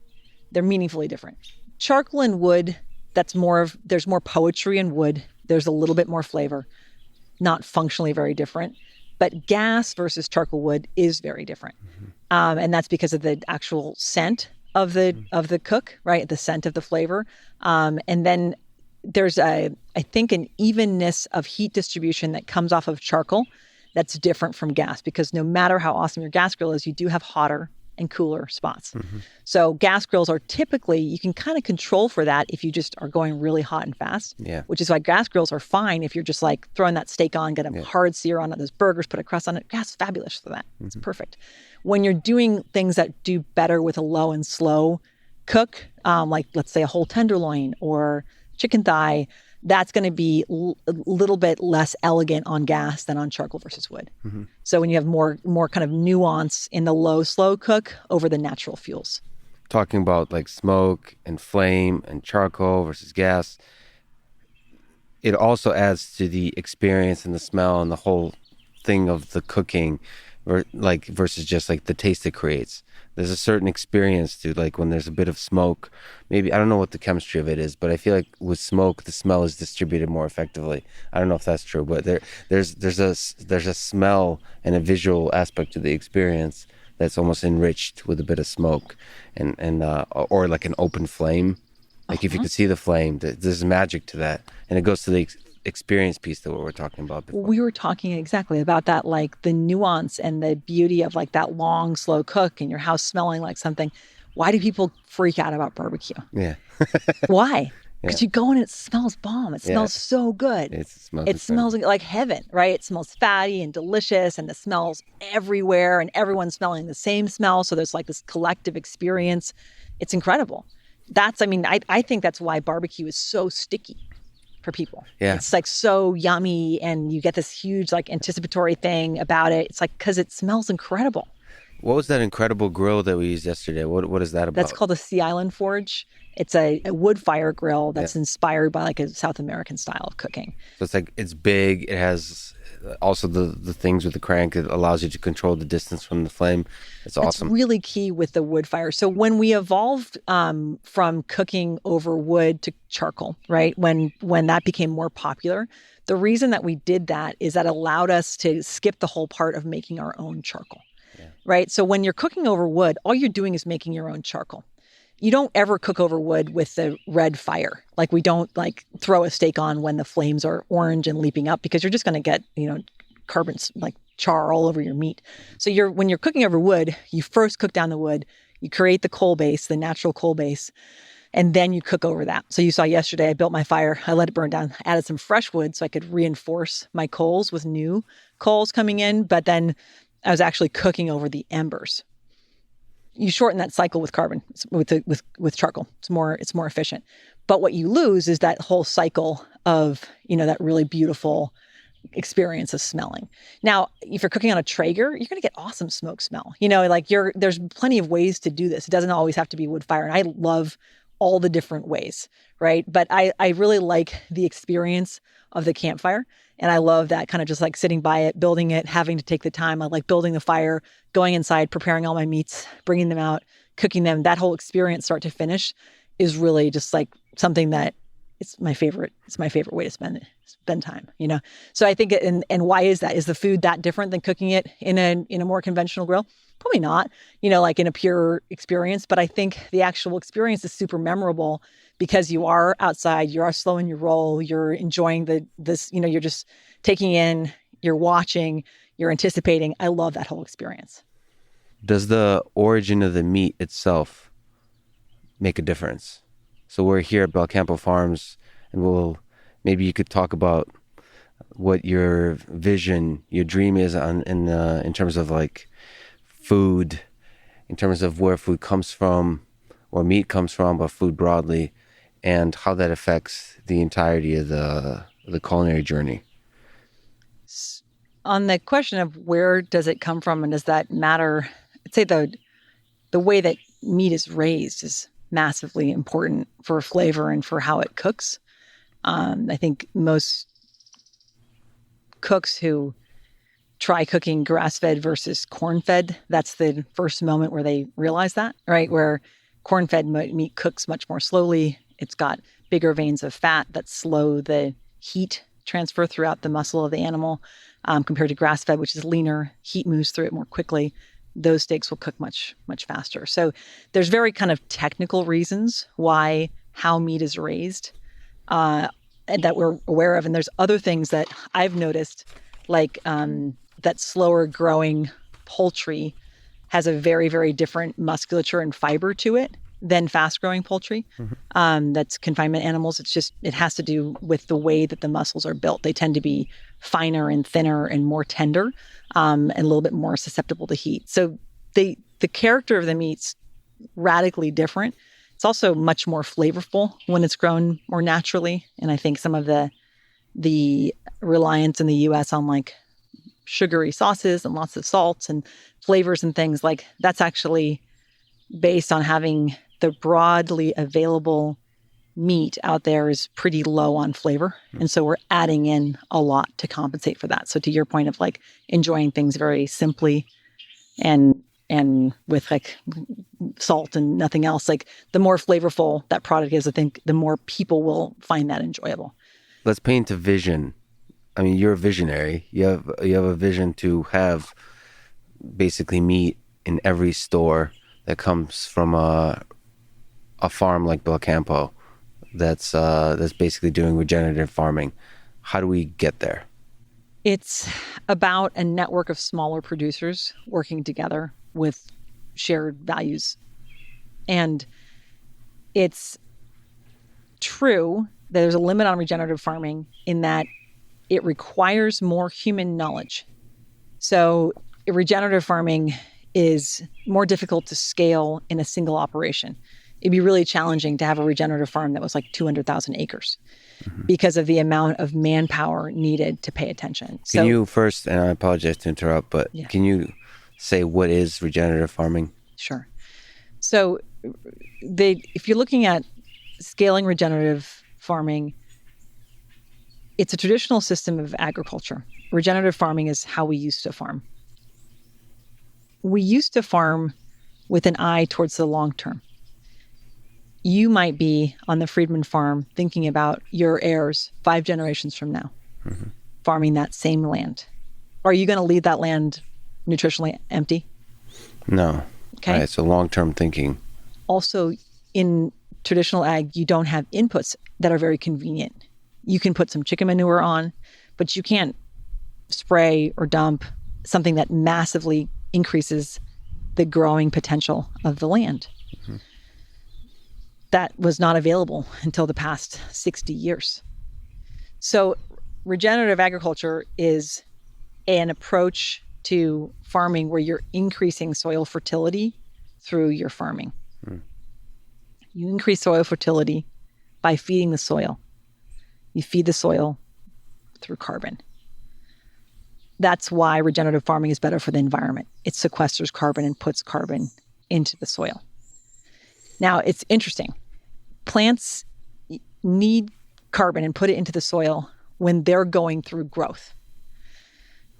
They're meaningfully different. Charcoal and wood, there's more poetry in wood. There's a little bit more flavor, not functionally very different. But gas versus charcoal wood is very different. And that's because of the actual scent of the cook, right? The scent of the flavor. And then there's I think an evenness of heat distribution that comes off of charcoal that's different from gas, because no matter how awesome your gas grill is, you do have hotter and cooler spots. So gas grills are typically, you can kind of control for that if you just are going really hot and fast, which is why gas grills are fine if you're just like throwing that steak on, get a hard sear on it, those burgers, put a crust on it. Gas is fabulous for that. It's perfect. When you're doing things that do better with a low and slow cook, like let's say a whole tenderloin or chicken thigh, that's going to be a little bit less elegant on gas than on charcoal versus wood. So when you have more kind of nuance in the low, slow cook over the natural fuels. Talking about like smoke and flame and charcoal versus gas, it also adds to the experience and the smell and the whole thing of the cooking, versus just like the taste it creates. There's a certain experience to like when there's a bit of smoke. Maybe I don't know what the chemistry of it is, but I feel like with smoke the smell is distributed more effectively. I don't know if that's true, but there's a smell and a visual aspect to the experience that's almost enriched with a bit of smoke and or like an open flame. Like if you could see the flame, there's magic to that, and it goes to the experience piece that we were talking about before. We were talking exactly about that, like the nuance and the beauty of like that long, slow cook and your house smelling like something. Why do people freak out about barbecue? Yeah. Why? Because you go in and it smells bomb. It smells so good. It smells like heaven, right? It smells fatty and delicious, and the smells everywhere, and everyone's smelling the same smell. So there's like this collective experience. It's incredible. I think that's why barbecue is so sticky for people. Yeah. It's like so yummy, and you get this huge like anticipatory thing about it. It's like because it smells incredible. What was that incredible grill that we used yesterday? What is that about? That's called a Sea Island Forge. It's a wood fire grill that's inspired by like a South American style of cooking. So it's like, it's big. It has also the things with the crank that allows you to control the distance from the flame. It's awesome. That's really key with the wood fire. So when we evolved from cooking over wood to charcoal, right? When that became more popular, the reason that we did that is that allowed us to skip the whole part of making our own charcoal, right? So when you're cooking over wood, all you're doing is making your own charcoal. You don't ever cook over wood with the red fire. Like we don't like throw a steak on when the flames are orange and leaping up, because you're just going to get, carbon, like char all over your meat. So when you're cooking over wood, you first cook down the wood, you create the coal base, the natural coal base, and then you cook over that. So you saw yesterday, I built my fire, I let it burn down, added some fresh wood so I could reinforce my coals with new coals coming in, but then I was actually cooking over the embers. You shorten that cycle with carbon, with charcoal. It's more efficient. But what you lose is that whole cycle of, that really beautiful experience of smelling. Now, if you're cooking on a Traeger, you're going to get awesome smoke smell. There's plenty of ways to do this. It doesn't always have to be wood fire. And I love all the different ways, right? But I really like the experience of the campfire. And I love that kind of just like sitting by it, building it, having to take the time. I like building the fire, going inside, preparing all my meats, bringing them out, cooking them. That whole experience, start to finish, is really just like something that it's my favorite way to spend time, So I think, and why is that? Is the food that different than cooking it in a more conventional grill? Probably not, like in a pure experience. But I think the actual experience is super memorable because you are outside, you are slow in your roll, you're enjoying this, you're just taking in, you're watching, you're anticipating. I love that whole experience. Does the origin of the meat itself make a difference? So we're here at Belcampo Farms, and maybe you could talk about what your vision, your dream is in terms of like food, in terms of where food comes from, or meat comes from, but food broadly, and how that affects the entirety of the culinary journey. On the question of where does it come from and does that matter, I'd say the way that meat is raised is massively important for flavor and for how it cooks. I think most cooks who try cooking grass-fed versus corn-fed, that's the first moment where they realize that, right? Where corn-fed meat cooks much more slowly. It's got bigger veins of fat that slow the heat transfer throughout the muscle of the animal, compared to grass-fed, which is leaner. Heat moves through it more quickly. Those steaks will cook much, much faster. So there's very kind of technical reasons why how meat is raised, and that we're aware of. And there's other things that I've noticed, like that slower growing poultry has a very, very different musculature and fiber to it than fast growing poultry. That's confinement animals. It has to do with the way that the muscles are built. They tend to be finer and thinner and more tender, and a little bit more susceptible to heat. So the character of the meat's radically different. It's also much more flavorful when it's grown more naturally. And I think some of the reliance in the US on like sugary sauces and lots of salts and flavors and things, like that's actually based on having the broadly available meat out there is pretty low on flavor. And so we're adding in a lot to compensate for that. So to your point of like enjoying things very simply and with like salt and nothing else, like the more flavorful that product is, I think the more people will find that enjoyable. Let's paint a vision. I mean, you're a visionary. You have a vision to have basically meat in every store that comes from a farm like Belcampo that's basically doing regenerative farming. How do we get there? It's about a network of smaller producers working together with shared values. And it's true that there's a limit on regenerative farming in that it requires more human knowledge. So regenerative farming is more difficult to scale in a single operation. It'd be really challenging to have a regenerative farm that was like 200,000 acres because of the amount of manpower needed to pay attention. Can you first, and I apologize to interrupt, but Can you say what is regenerative farming? Sure. So if you're looking at scaling regenerative farming, it's a traditional system of agriculture. Regenerative farming is how we used to farm. We used to farm with an eye towards the long term. You might be on the Friedman farm thinking about your heirs 5 generations from now, farming that same land. Are you going to leave that land nutritionally empty? No. Okay. Right, so long-term thinking. Also, in traditional ag, you don't have inputs that are very convenient. You can put some chicken manure on, but you can't spray or dump something that massively increases the growing potential of the land. That was not available until the past 60 years. So regenerative agriculture is an approach to farming where you're increasing soil fertility through your farming. You increase soil fertility by feeding the soil. You feed the soil through carbon. That's why regenerative farming is better for the environment. It sequesters carbon and puts carbon into the soil. Now, it's interesting. Plants need carbon and put it into the soil when they're going through growth.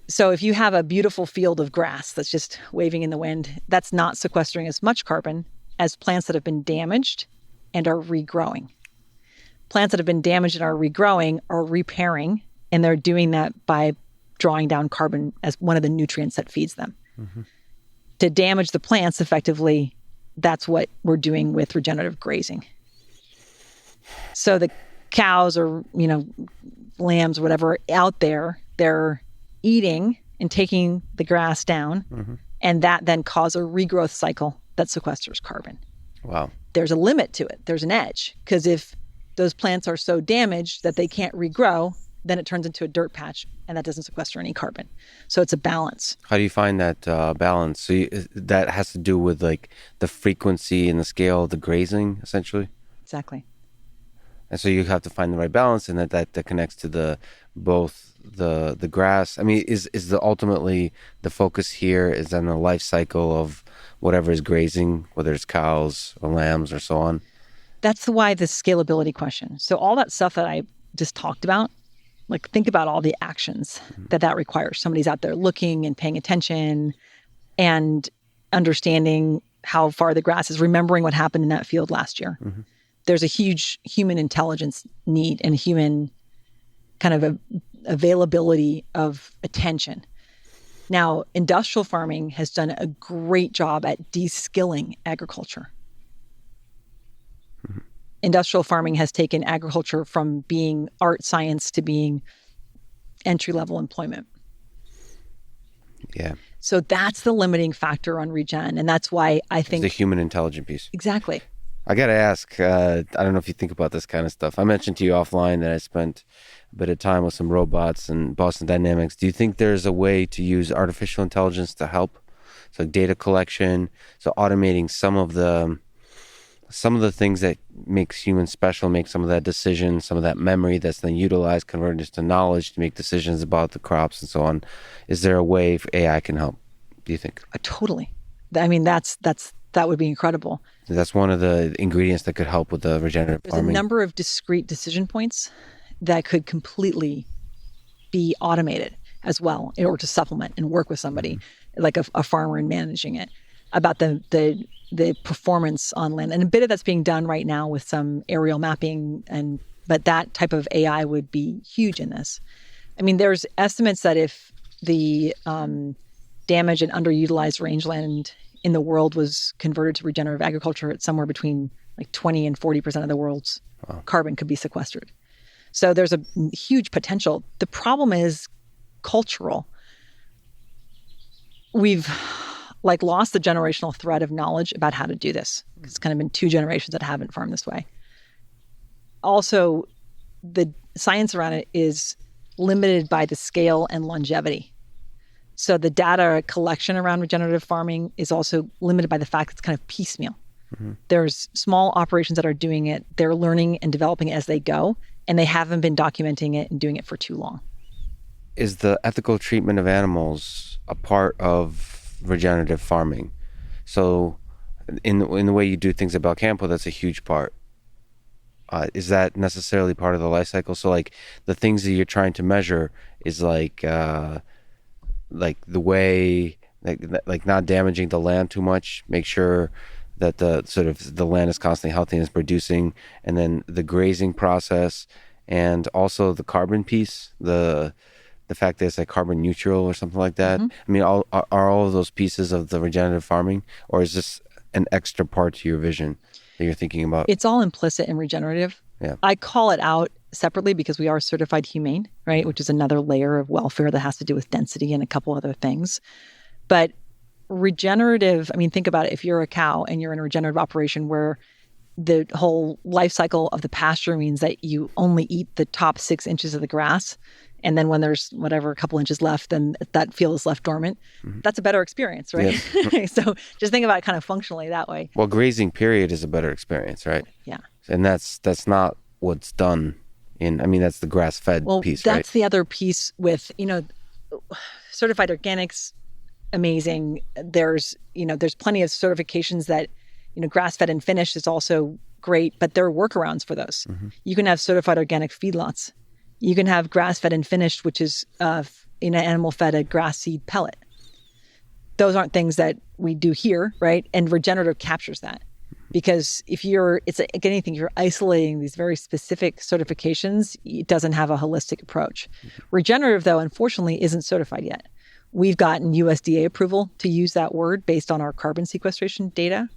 So if you have a beautiful field of grass that's just waving in the wind, that's not sequestering as much carbon as plants that have been damaged and are regrowing. Plants that have been damaged and are regrowing are repairing, and they're doing that by drawing down carbon as one of the nutrients that feeds them. To damage the plants effectively, that's what we're doing with regenerative grazing. So the cows or, lambs, whatever, out there, they're eating and taking the grass down, and that then causes a regrowth cycle that sequesters carbon. Wow. There's a limit to it. There's an edge, because if those plants are so damaged that they can't regrow, then it turns into a dirt patch, and that doesn't sequester any carbon. So it's a balance. How do you find that balance? So that has to do with like the frequency and the scale of the grazing, essentially? Exactly. And so you have to find the right balance, and that connects to both the grass. I mean, is ultimately the focus here is on the life cycle of whatever is grazing, whether it's cows or lambs or so on? That's why the scalability question. So all that stuff that I just talked about, like think about all the actions that requires. Somebody's out there looking and paying attention and understanding how far the grass is, remembering what happened in that field last year. There's a huge human intelligence need and human kind of availability of attention. Now, industrial farming has done a great job at de-skilling agriculture. Industrial farming has taken agriculture from being art science to being entry-level employment. Yeah. So that's the limiting factor on regen. And that's why I think... It's the human intelligent piece. Exactly. I got to ask, I don't know if you think about this kind of stuff. I mentioned to you offline that I spent a bit of time with some robots and Boston Dynamics. Do you think there's a way to use artificial intelligence to help? So data collection, so automating some of the things that makes humans special, make some of that decision, some of that memory that's then utilized, converted into knowledge to make decisions about the crops and so on. Is there a way AI can help, do you think? Totally. I mean, that would be incredible. That's one of the ingredients that could help with the regenerative farming. There's a number of discrete decision points that could completely be automated as well in order to supplement and work with somebody like a farmer in managing it, about the performance on land. And a bit of that's being done right now with some aerial mapping, but that type of AI would be huge in this. I mean, there's estimates that if the damaged and underutilized rangeland in the world was converted to regenerative agriculture, it's somewhere between like 20 and 40% of the world's carbon could be sequestered. So there's a huge potential. The problem is cultural. We've lost the generational thread of knowledge about how to do this. It's kind of been 2 generations that haven't farmed this way. Also, the science around it is limited by the scale and longevity. So the data collection around regenerative farming is also limited by the fact that it's kind of piecemeal. There's small operations that are doing it. They're learning and developing it as they go, and they haven't been documenting it and doing it for too long. Is the ethical treatment of animals a part of regenerative farming? So in the way you do things at Belcampo, that's a huge part. Is that necessarily part of the life cycle? So like the things that you're trying to measure is like the way, like not damaging the land too much, make sure that the land is constantly healthy and is producing, and then the grazing process, and also the carbon piece, the fact that it's like carbon neutral or something like that. I mean, are all of those pieces of the regenerative farming, or is this an extra part to your vision that you're thinking about? It's all implicit in regenerative. Yeah. I call it out separately because we are certified humane, right? Which is another layer of welfare that has to do with density and a couple other things. But regenerative, I mean, think about it. If you're a cow and you're in a regenerative operation where the whole life cycle of the pasture means that you only eat the top 6 inches of the grass, and then when there's whatever, a couple inches left, then that field is left dormant. That's a better experience, right? Yeah. So just think about it kind of functionally that way. Well, grazing period is a better experience, right? Yeah. And that's not what's done that's the grass-fed piece, right? That's the other piece with, certified organics, amazing. There's plenty of certifications that, grass-fed and finished is also great, but there are workarounds for those. You can have certified organic feedlots. You can have grass-fed and finished, which is animal-fed a grass seed pellet. Those aren't things that we do here, right? And regenerative captures that. Because it's like anything, you're isolating these very specific certifications. It doesn't have a holistic approach. Regenerative, though, unfortunately, isn't certified yet. We've gotten USDA approval to use that word based on our carbon sequestration data,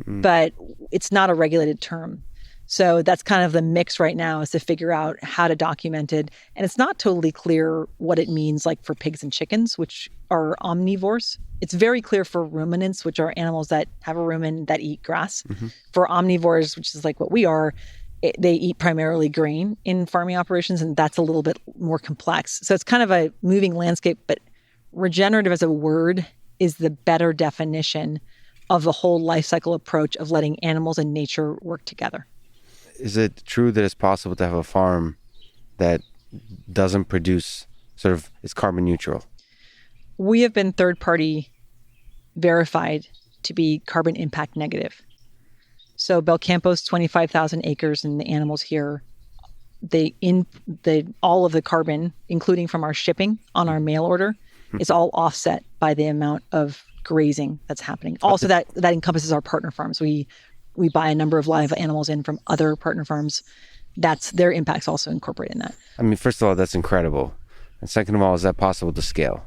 but it's not a regulated term. So that's kind of the mix right now, is to figure out how to document it. And it's not totally clear what it means, like for pigs and chickens, which are omnivores. It's very clear for ruminants, which are animals that have a rumen that eat grass. For omnivores, which is like what we are, they eat primarily grain in farming operations, and that's a little bit more complex. So it's kind of a moving landscape, but regenerative as a word is the better definition of the whole life cycle approach of letting animals and nature work together. Is it true that it's possible to have a farm that doesn't produce, sort of, is carbon neutral? We have been third-party verified to be carbon impact negative. So Belcampo's 25,000 acres, and the animals here, all of the carbon, including from our shipping on our mail order, is all offset by the amount of grazing that's happening. Also, that encompasses our partner farms. We buy a number of live animals in from other partner farms. Their impact's also incorporated in that. I mean, first of all, that's incredible. And second of all, is that possible to scale?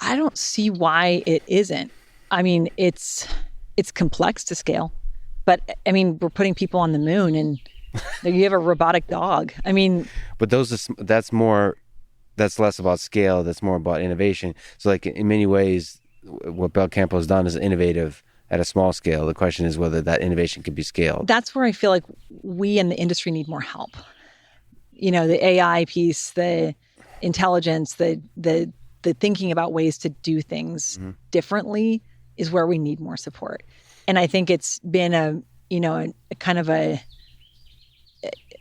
I don't see why it isn't. I mean, it's complex to scale. But I mean, we're putting people on the moon, and you have a robotic dog. I mean, but that's less about scale. That's more about innovation. So, like, in many ways, what Belcampo has done is innovative at a small scale. The question is whether that innovation can be scaled. That's where I feel like we in the industry need more help. You know, the AI piece, the intelligence, the thinking about ways to do things differently is where we need more support. And I think it's been a kind of a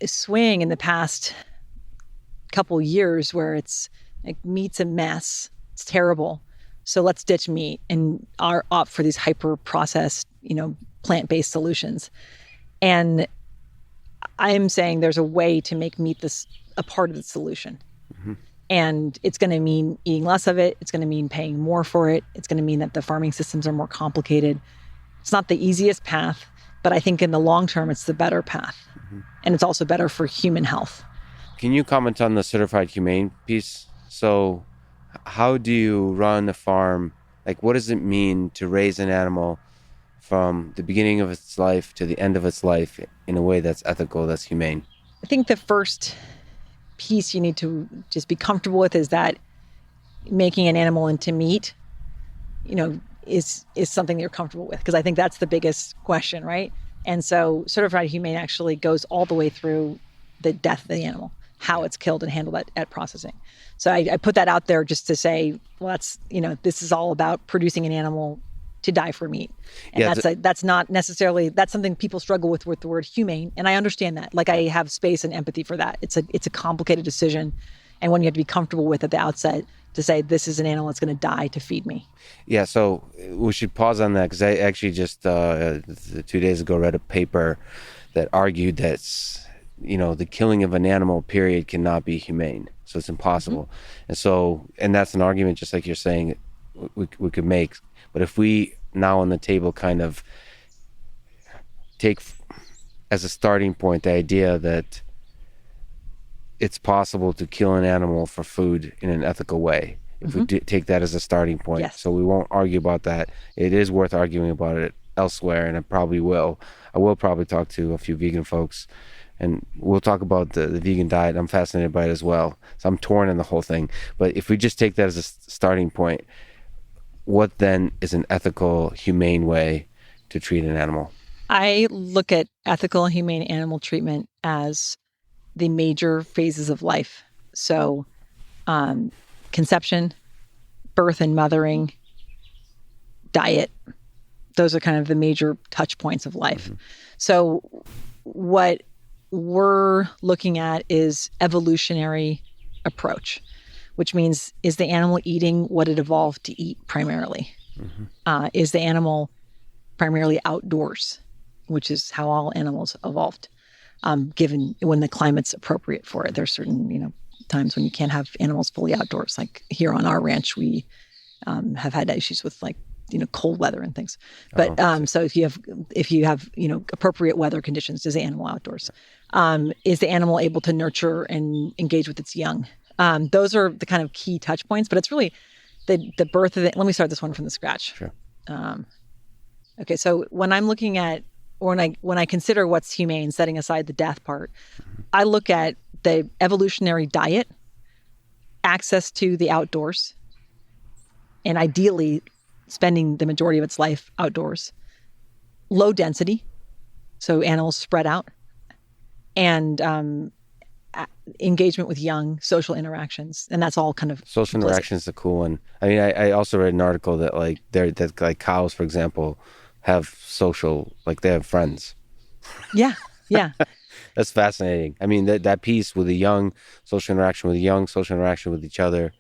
swing in the past couple years where it's like meat's a mess. It's terrible. So let's ditch meat and opt for these hyper-processed, plant-based solutions. And I'm saying there's a way to make meat a part of the solution. And it's going to mean eating less of it. It's going to mean paying more for it. It's going to mean that the farming systems are more complicated. It's not the easiest path, but I think in the long term, it's the better path. And it's also better for human health. Can you comment on the certified humane piece? So how do you run a farm? Like, what does it mean to raise an animal from the beginning of its life to the end of its life in a way that's ethical, that's humane? I think the first piece you need to just be comfortable with is that making an animal into meat, is something that you're comfortable with. Because I think that's the biggest question, right? And so certified humane actually goes all the way through the death of the animal, how it's killed and handled at processing. So I put that out there just to say, well, that's, this is all about producing an animal to die for meat. And that's not necessarily, that's something people struggle with the word humane. And I understand that. Like, I have space and empathy for that. It's a complicated decision. And one you have to be comfortable with at the outset to say, this is an animal that's going to die to feed me. Yeah, so we should pause on that, because I actually just 2 days ago read a paper that argued that the killing of an animal, period, cannot be humane. So it's impossible. And that's an argument, just like you're saying, we could make. But if we now on the table kind of take as a starting point the idea that it's possible to kill an animal for food in an ethical way, if we take that as a starting point. Yes. So we won't argue about that. It is worth arguing about it elsewhere, and I probably will. I will probably talk to a few vegan folks, and we'll talk about the vegan diet. I'm fascinated by it as well. So I'm torn in the whole thing. But if we just take that as a starting point, what then is an ethical, humane way to treat an animal? I look at ethical and humane animal treatment as the major phases of life. So conception, birth and mothering, diet, those are kind of the major touch points of life. So what we're looking at is evolutionary approach, which means, is the animal eating what it evolved to eat primarily? Is the animal primarily outdoors, which is how all animals evolved, given when the climate's appropriate for it. There's certain, times when you can't have animals fully outdoors. Like here on our ranch, we have had issues with cold weather and things. But so if you have appropriate weather conditions, does the animal outdoors? Is the animal able to nurture and engage with its young? Those are the kind of key touch points. But it's really the birth of it. Let me start this one from the scratch. Sure. Okay, so when I'm looking at, or when I consider what's humane, setting aside the death part, I look at the evolutionary diet, access to the outdoors, and ideally spending the majority of its life outdoors, low density, so animals spread out, and engagement with young, social interactions, and that's all kind of social interactions is a cool one. I mean, I also read an article that like cows, for example, have social, like they have friends. Yeah. That's fascinating. I mean, that piece with the young, social interaction with the young, social interaction with each other,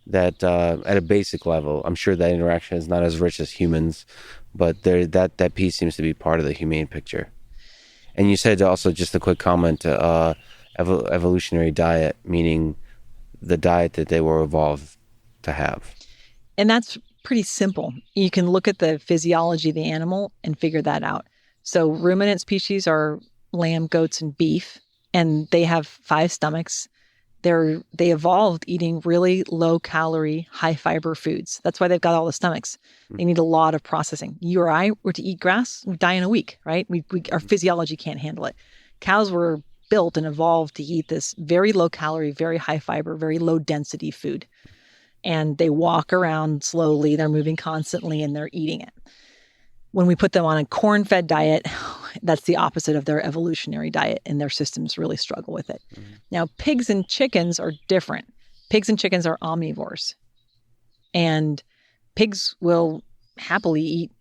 that at a basic level, I'm sure that interaction is not as rich as humans, but that piece seems to be part of the humane picture. And you said also, just a quick comment, evolutionary diet, meaning the diet that they were evolved to have. And that's pretty simple. You can look at the physiology of the animal and figure that out. So ruminant species are lamb, goats, and beef, and they have 5 stomachs. They evolved eating really low calorie, high fiber foods. That's why they've got all the stomachs. They need a lot of processing. You or I were to eat grass, we die in a week, right? Our physiology can't handle it. Cows were built and evolved to eat this very low calorie, very high fiber, very low density food. And they walk around slowly, they're moving constantly, and they're eating it. When we put them on a corn-fed diet, that's the opposite of their evolutionary diet, and their systems really struggle with it. Mm-hmm. Now, pigs and chickens are different. Pigs and chickens are omnivores. And pigs will happily eat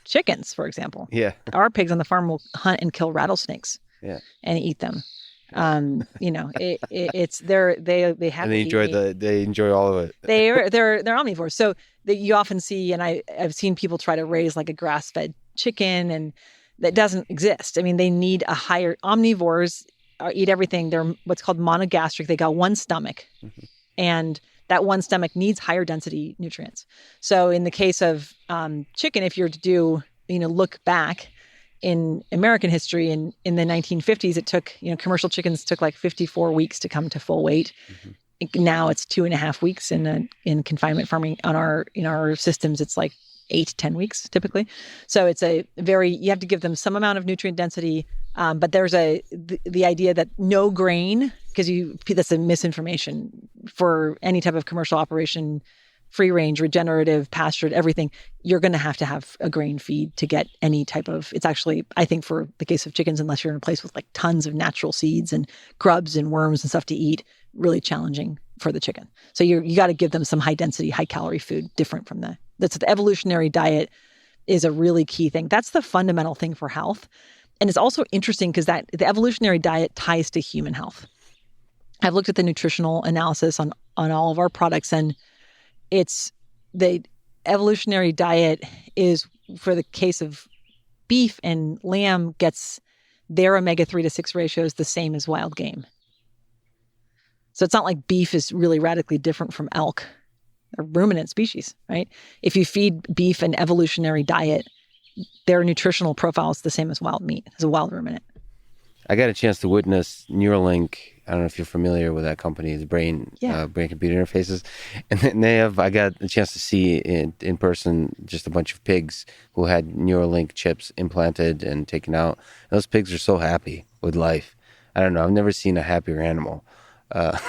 chickens, for example. Yeah. Our pigs on the farm will hunt and kill rattlesnakes. Yeah. And eat them. It's they have, and they enjoy all of it. they're omnivores. So you often see, and I've seen people try to raise like a grass-fed chicken, and that doesn't exist. I mean, they need a higher, omnivores eat everything. They're what's called monogastric. They got one stomach, and that one stomach needs higher density nutrients. So in the case of chicken, if you're to do, look back in American history, in the 1950s, it took, commercial chickens took like 54 weeks to come to full weight. Mm-hmm. Now it's 2.5 weeks in confinement farming. On our systems, it's like 8 to 10 weeks typically. So it's you have to give them some amount of nutrient density. But there's the idea that no grain, because that's a misinformation for any type of commercial operation, free range, regenerative, pastured, everything, you're going to have a grain feed to get any type of, it's actually, I think for the case of chickens, unless you're in a place with like tons of natural seeds and grubs and worms and stuff to eat, really challenging for the chicken. So you got to give them some high density, high calorie food, different from that's the evolutionary diet is a really key thing. That's the fundamental thing for health. And it's also interesting because the evolutionary diet ties to human health. I've looked at the nutritional analysis on all of our products, and it's the evolutionary diet is, for the case of beef and lamb, gets their omega-3 to 6 ratios the same as wild game. So it's not like beef is really radically different from elk. They're ruminant species, right? If you feed beef an evolutionary diet, their nutritional profile is the same as wild meat, as a wild ruminant. I got a chance to witness Neuralink. I don't know if you're familiar with that company, the brain computer interfaces. And then I got a chance to see in person just a bunch of pigs who had Neuralink chips implanted and taken out. And those pigs are so happy with life. I don't know. I've never seen a happier animal. I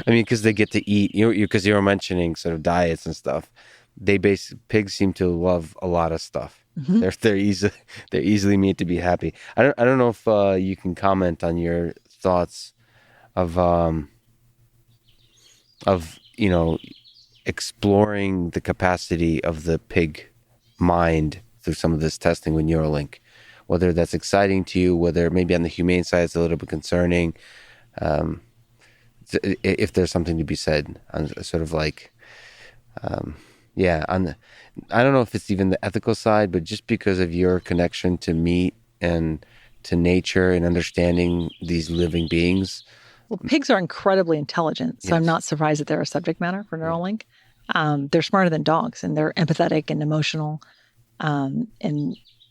mean, because they get to eat, because you were mentioning sort of diets and stuff. Pigs seem to love a lot of stuff. Mm-hmm. They're easily made to be happy. I don't know if you can comment on your thoughts of exploring the capacity of the pig mind through some of this testing with Neuralink, whether that's exciting to you, whether maybe on the humane side it's a little bit concerning, if there's something to be said on sort of like I don't know if it's even the ethical side, but just because of your connection to meat and to nature and understanding these living beings. Well, pigs are incredibly intelligent, so yes. I'm not surprised that they're a subject matter for Neuralink. They're smarter than dogs, and they're empathetic and emotional. And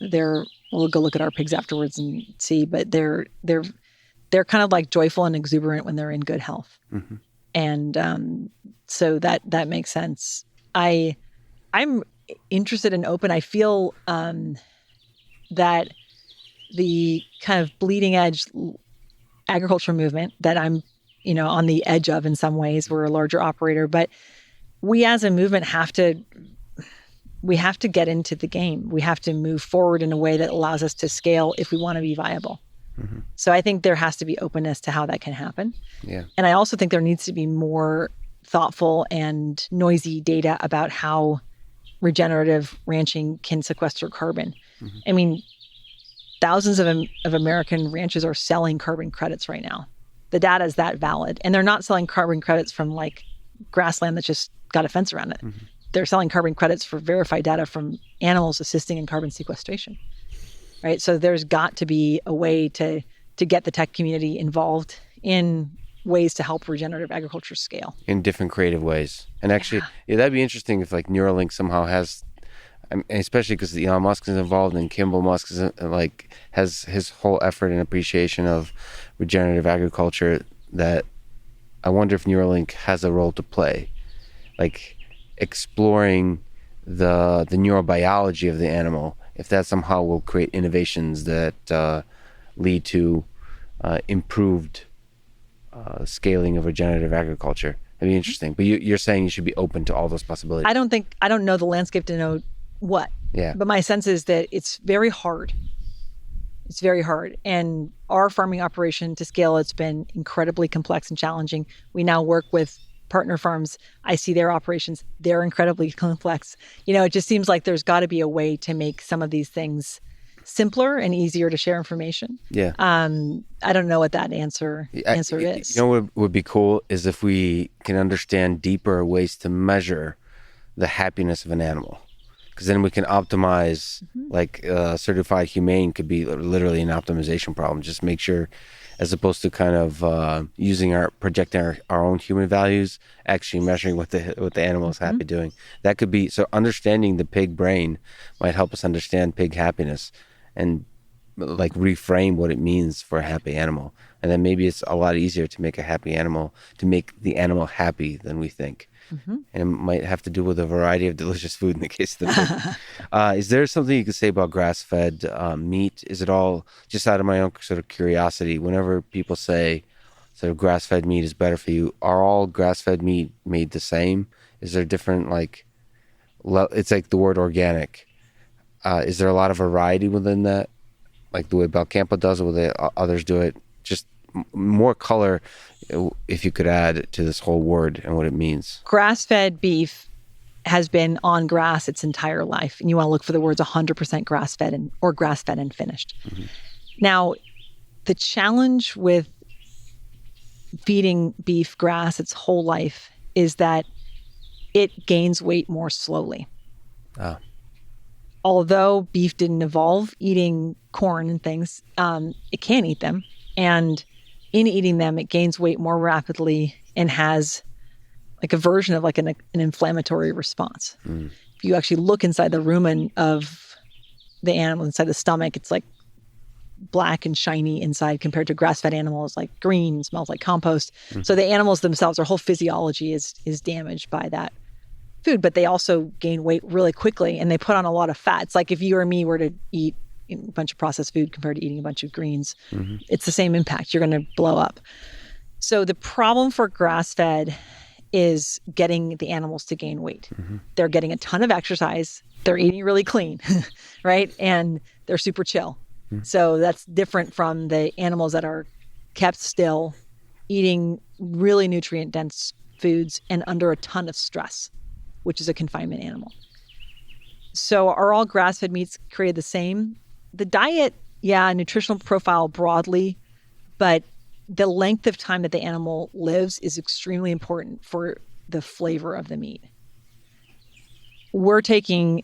we'll go look at our pigs afterwards and see, but they're kind of like joyful and exuberant when they're in good health. Mm-hmm. And so that makes sense. I'm interested and open. I feel that the kind of bleeding edge agriculture movement that I'm, on the edge of in some ways, we're a larger operator, but we as a movement have to get into the game. We have to move forward in a way that allows us to scale if we want to be viable. Mm-hmm. So I think there has to be openness to how that can happen. Yeah. And I also think there needs to be more thoughtful and noisy data about how regenerative ranching can sequester carbon. Mm-hmm. I mean, thousands of American ranches are selling carbon credits right now. The data is that valid. And they're not selling carbon credits from like grassland that's just got a fence around it. Mm-hmm. They're selling carbon credits for verified data from animals assisting in carbon sequestration, right? So there's got to be a way to get the tech community involved in ways to help regenerative agriculture scale. In different creative ways. And actually, that'd be interesting if like Neuralink somehow has, especially because Elon Musk is involved and Kimball Musk is has his whole effort and appreciation of regenerative agriculture, that I wonder if Neuralink has a role to play, like exploring the neurobiology of the animal, if that somehow will create innovations that lead to improved scaling of regenerative agriculture. It'd be interesting. But you're saying you should be open to all those possibilities. I don't know the landscape to know what. Yeah. But my sense is that it's very hard. It's very hard. And our farming operation to scale, it's been incredibly complex and challenging. We now work with partner farms. I see their operations. They're incredibly complex. It just seems like there's got to be a way to make some of these things simpler and easier to share information. Yeah. I don't know what that answer is. What would be cool is if we can understand deeper ways to measure the happiness of an animal. Because then we can optimize, like certified humane could be literally an optimization problem. Just make sure, as opposed to kind of projecting our own human values, actually measuring what the animal is happy doing. That could be, so understanding the pig brain might help us understand pig happiness and like reframe what it means for a happy animal. And then maybe it's a lot easier to make the animal happy than we think. Mm-hmm. And it might have to do with a variety of delicious food in the case of the pig. Is there something you could say about grass-fed meat? Is it all, just out of my own sort of curiosity, whenever people say sort of grass-fed meat is better for you, are all grass-fed meat made the same? Is there different, it's like the word organic. Is there a lot of variety within that? Like the way Belcampo does it, the way others do it? Just more color, if you could add to this whole word and what it means. Grass-fed beef has been on grass its entire life. And you want to look for the words 100% grass-fed or grass-fed and finished. Mm-hmm. Now, the challenge with feeding beef grass its whole life is that it gains weight more slowly. Although beef didn't evolve eating corn and things, it can eat them. And in eating them, it gains weight more rapidly and has like a version of like an inflammatory response. Mm. If you actually look inside the rumen of the animal, inside the stomach, it's like black and shiny inside compared to grass-fed animals, like green, smells like compost. Mm. So the animals themselves, their whole physiology is damaged by that food, but they also gain weight really quickly and they put on a lot of fat. It's like if you or me were to eat a bunch of processed food compared to eating a bunch of greens, it's the same impact. You're going to blow up. So the problem for grass-fed is getting the animals to gain weight. Mm-hmm. They're getting a ton of exercise. They're eating really clean, right? And they're super chill. Mm-hmm. So that's different from the animals that are kept still, eating really nutrient-dense foods and under a ton of stress, which is a confinement animal. So are all grass-fed meats created the same? The diet, nutritional profile broadly, but the length of time that the animal lives is extremely important for the flavor of the meat. We're taking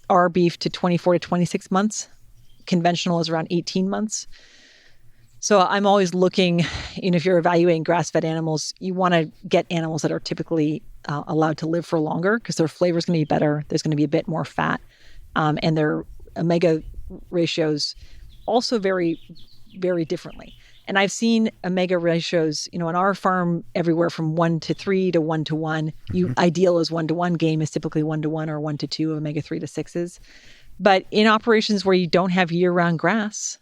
our beef to 24 to 26 months. Conventional is around 18 months. So I'm always looking, if you're evaluating grass-fed animals, you want to get animals that are typically allowed to live for longer because their flavor is going to be better. There's going to be a bit more fat, and their omega ratios also vary very differently. And I've seen omega ratios, on our farm everywhere from 1:3 to 1:1. Ideal is 1:1. Game is typically 1:1 or 1:2 of omega-3 to 6s. But in operations where you don't have year-round grass,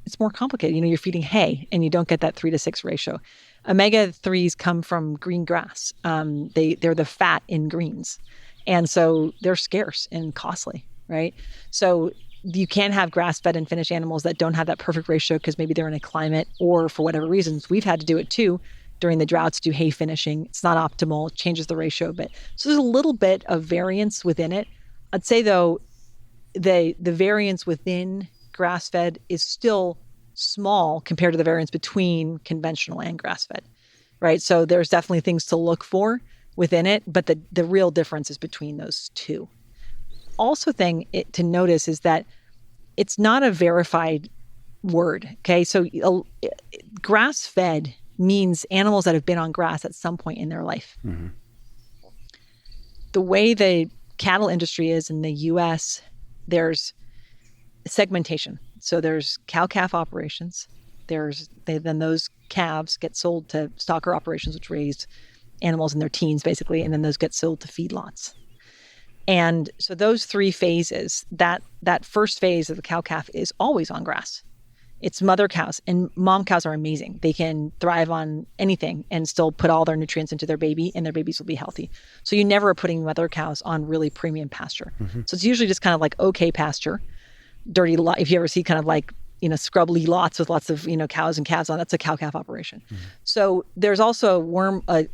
it's more complicated. You're feeding hay and you don't get that 3:6 ratio. Omega-3s come from green grass. They're the fat in greens. And so they're scarce and costly, right? So you can't have grass-fed and finished animals that don't have that perfect ratio because maybe they're in a climate or for whatever reasons. We've had to do it too during the droughts, do hay finishing. It's not optimal, it changes the ratio a bit. So there's a little bit of variance within it. I'd say though, the variance within grass-fed is still small compared to the variance between conventional and grass-fed, right? So there's definitely things to look for within it, but the real difference is between those two. Also to notice is that it's not a verified word, okay? So grass-fed means animals that have been on grass at some point in their life. Mm-hmm. The way the cattle industry is in the U.S., there's segmentation. So there's cow-calf operations. Then those calves get sold to stocker operations, which raise animals in their teens, basically, and then those get sold to feedlots. And so those three phases, that first phase of the cow-calf is always on grass. It's mother cows, and mom cows are amazing. They can thrive on anything and still put all their nutrients into their baby, and their babies will be healthy. So you never are putting mother cows on really premium pasture. Mm-hmm. So it's usually just kind of like okay pasture, dirty lot. If you ever see kind of like, scrubbly lots with lots of, cows and calves on, that's a cow-calf operation. Mm-hmm. So there's also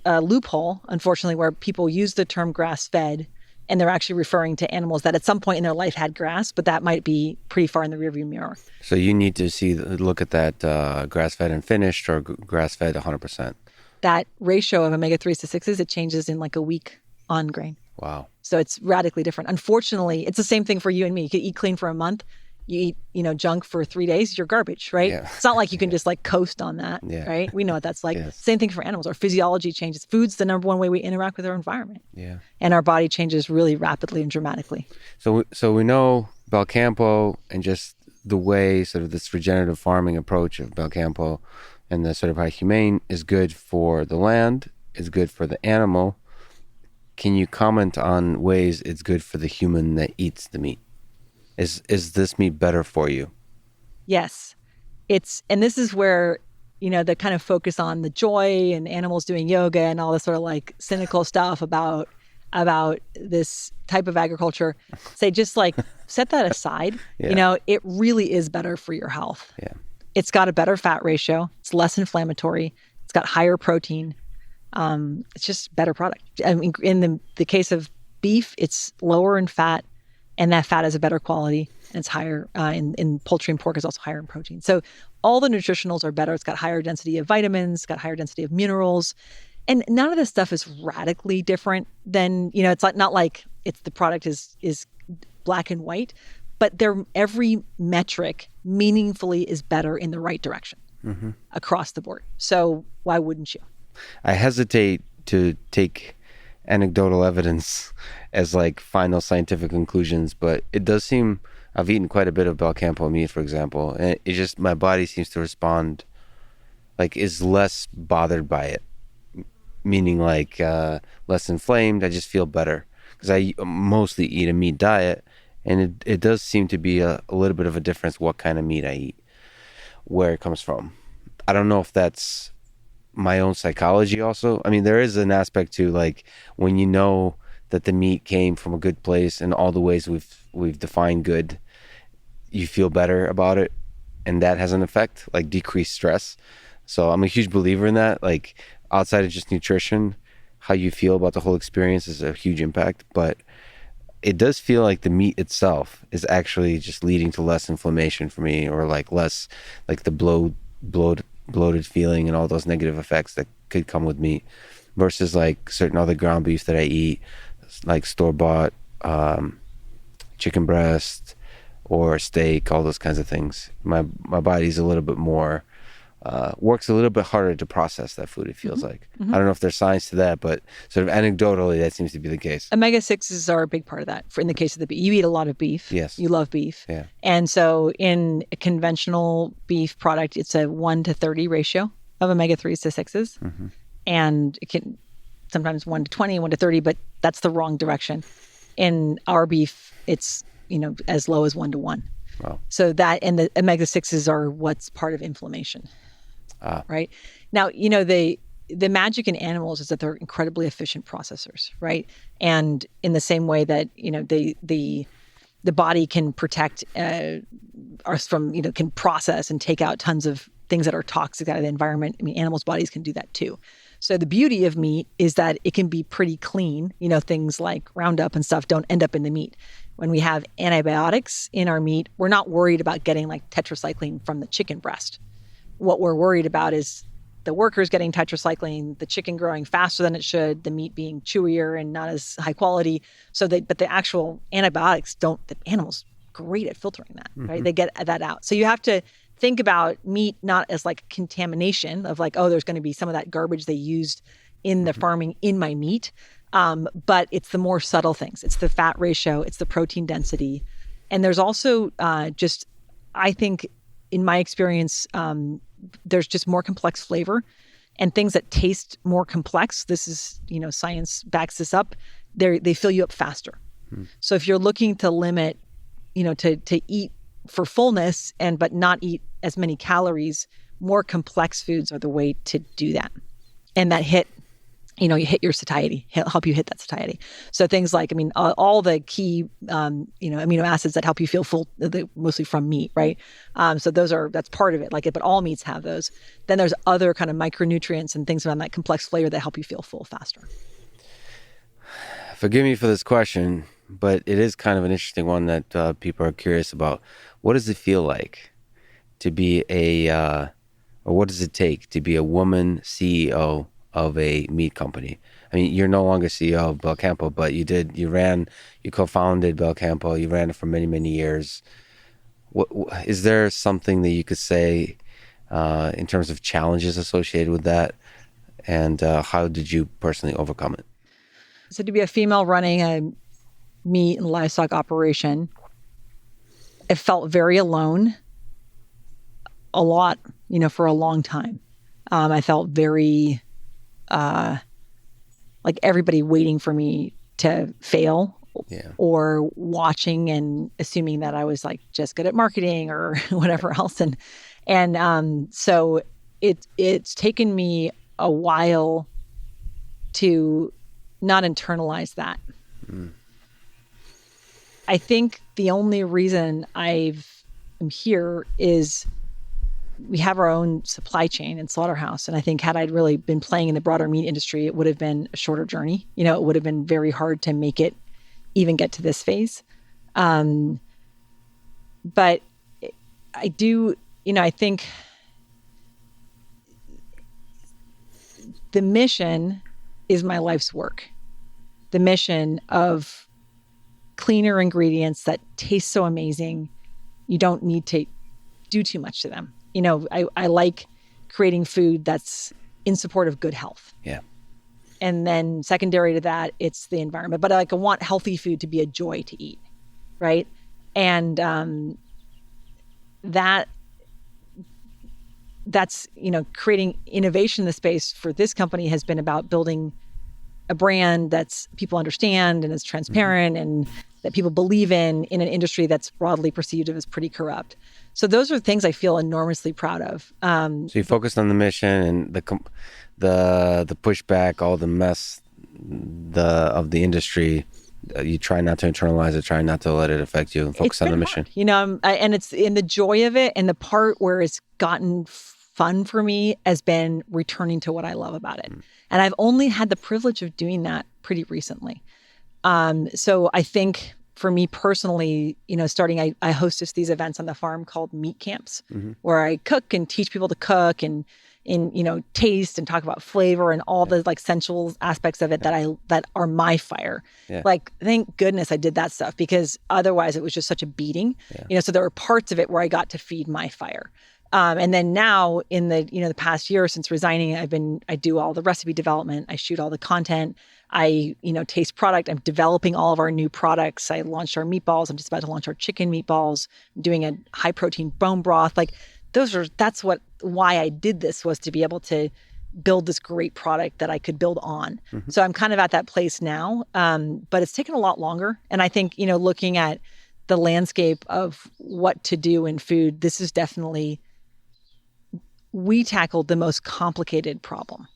a loophole, unfortunately, where people use the term grass-fed and they're actually referring to animals that at some point in their life had grass, but that might be pretty far in the rearview mirror. So you need to look at that grass-fed and finished or grass-fed 100%. That ratio of omega-3s to 6s, it changes in like a week on grain. Wow. So it's radically different. Unfortunately, it's the same thing for you and me. You could eat clean for a month. You eat, junk for 3 days, you're garbage, right? Yeah. It's not like you can just like coast on that, right? We know what that's like. Yes. Same thing for animals. Our physiology changes. Food's the number one way we interact with our environment. Yeah. And our body changes really rapidly and dramatically. So we know Belcampo and just the way sort of this regenerative farming approach of Belcampo and the sort of how Humane is good for the land, is good for the animal. Can you comment on ways it's good for the human that eats the meat? Is this meat better for you? Yes. And this is where, the kind of focus on the joy and animals doing yoga and all this sort of like cynical stuff about this type of agriculture, say just like set that aside. Yeah. It really is better for your health. Yeah. It's got a better fat ratio. It's less inflammatory. It's got higher protein. It's just better product. I mean, in the case of beef, it's lower in fat. And that fat is a better quality, and it's higher in poultry, and pork is also higher in protein. So all the nutritionals are better. It's got higher density of vitamins, it's got higher density of minerals. And none of this stuff is radically different than, it's not like the product is black and white, but every metric meaningfully is better in the right direction across the board. So why wouldn't you? I hesitate to take anecdotal evidence as like final scientific conclusions, but it does seem I've eaten quite a bit of Belcampo meat, for example, and it just my body seems to respond like is less bothered by it, meaning like less inflamed. I just feel better because I mostly eat a meat diet, and it does seem to be a little bit of a difference what kind of meat I eat, where it comes from. I don't know if that's my own psychology also. I mean, there is an aspect to like when you know that the meat came from a good place and all the ways we've defined good, you feel better about it, and that has an effect, like decreased stress. So I'm a huge believer in that. Like outside of just nutrition, how you feel about the whole experience is a huge impact. But it does feel like the meat itself is actually just leading to less inflammation for me, or like less like the bloated feeling and all those negative effects that could come with meat, versus like certain other ground beef that I eat, like store-bought chicken breast or steak, all those kinds of things. My body's a little bit more works a little bit harder to process that food, it feels like. Mm-hmm. I don't know if there's science to that, but sort of anecdotally, that seems to be the case. Omega-6s are a big part of that. In the case of the beef, you eat a lot of beef. Yes. You love beef. Yeah. And so in a conventional beef product, it's a 1-to-30 ratio of omega-3s to 6s. Mm-hmm. And it can sometimes 1-to-20, 1-to-30, but that's the wrong direction. In our beef, it's, as low as 1-to-1. Wow. So that, and the omega-6s are what's part of inflammation. Right? Now, the magic in animals is that they're incredibly efficient processors, right? And in the same way that, the body can protect us from, can process and take out tons of things that are toxic out of the environment. I mean, animals' bodies can do that too. So the beauty of meat is that it can be pretty clean. Things like Roundup and stuff don't end up in the meat. When we have antibiotics in our meat, we're not worried about getting like tetracycline from the chicken breast. What we're worried about is the workers getting tetracycline, the chicken growing faster than it should, the meat being chewier and not as high quality. But the actual antibiotics the animals great at filtering that, right? Mm-hmm. They get that out. So you have to think about meat not as like contamination of like, oh, there's going to be some of that garbage they used in the farming in my meat. But it's the more subtle things. It's the fat ratio, it's the protein density. And there's also I think in my experience, there's just more complex flavor and things that taste more complex. This is, science backs this up. They fill you up faster. So if you're looking to limit, to eat for fullness but not eat as many calories, more complex foods are the way to do that. And that you hit your satiety, help you hit that satiety. So things like, all the key, amino acids that help you feel full, mostly from meat, right? So that's part of it, but all meats have those. Then there's other kind of micronutrients and things around that complex flavor that help you feel full faster. Forgive me for this question, but it is kind of an interesting one that people are curious about. What does it feel like to be or what does it take to be a woman CEO of a meat company? I mean, you're no longer CEO of Belcampo, but you co-founded Belcampo, you ran it for many, many years. Is there something that you could say in terms of challenges associated with that? And how did you personally overcome it? So to be a female running a meat and livestock operation, I felt very alone a lot, for a long time. I felt very like everybody waiting for me to fail or watching and assuming that I was like just good at marketing or whatever else. And so it's taken me a while to not internalize that. I think the only reason I'm here is we have our own supply chain and slaughterhouse. And I think had I really been playing in the broader meat industry, it would have been a shorter journey. It would have been very hard to make it even get to this phase. But I do, I think the mission is my life's work. The mission of cleaner ingredients that taste so amazing, you don't need to do too much to them. I like creating food that's in support of good health. Yeah. And then secondary to that, it's the environment. But I want healthy food to be a joy to eat, right? And that's creating innovation in the space for this company has been about building a brand that's people understand and is transparent and that people believe in an industry that's broadly perceived as pretty corrupt. So those are things I feel enormously proud of. So you focused on the mission and the pushback, all the mess of the industry. You try not to internalize it, try not to let it affect you, and focus on the mission. Hard. And it's in the joy of it, and the part where it's gotten fun for me has been returning to what I love about it. And I've only had the privilege of doing that pretty recently. So I think for me personally, starting, I hostess these events on the farm called meat camps, where I cook and teach people to cook and taste and talk about flavor and all the sensual aspects of it that are my fire. Yeah. Thank goodness I did that stuff, because otherwise it was just such a beating. Yeah. So there were parts of it where I got to feed my fire. And then now in the past year since resigning, I do all the recipe development. I shoot all the content. I, taste product. I'm developing all of our new products. I launched our meatballs. I'm just about to launch our chicken meatballs. I'm doing a high protein bone broth. Like why I did this, was to be able to build this great product that I could build on. Mm-hmm. So I'm kind of at that place now. But it's taken a lot longer. And I think, looking at the landscape of what to do in food, this is definitely, we tackled the most complicated problem.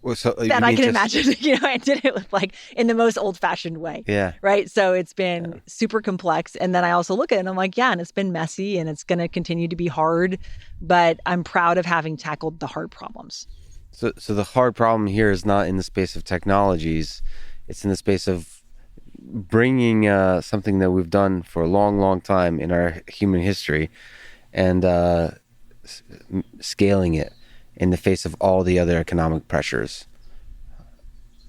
Well, so that I can imagine. I did it with in the most old-fashioned way. Yeah. Right. So it's been super complex. And then I also look at it and I'm like, and it's been messy and it's going to continue to be hard, but I'm proud of having tackled the hard problems. So the hard problem here is not in the space of technologies. It's in the space of bringing something that we've done for a long, long time in our human history and scaling it in the face of all the other economic pressures,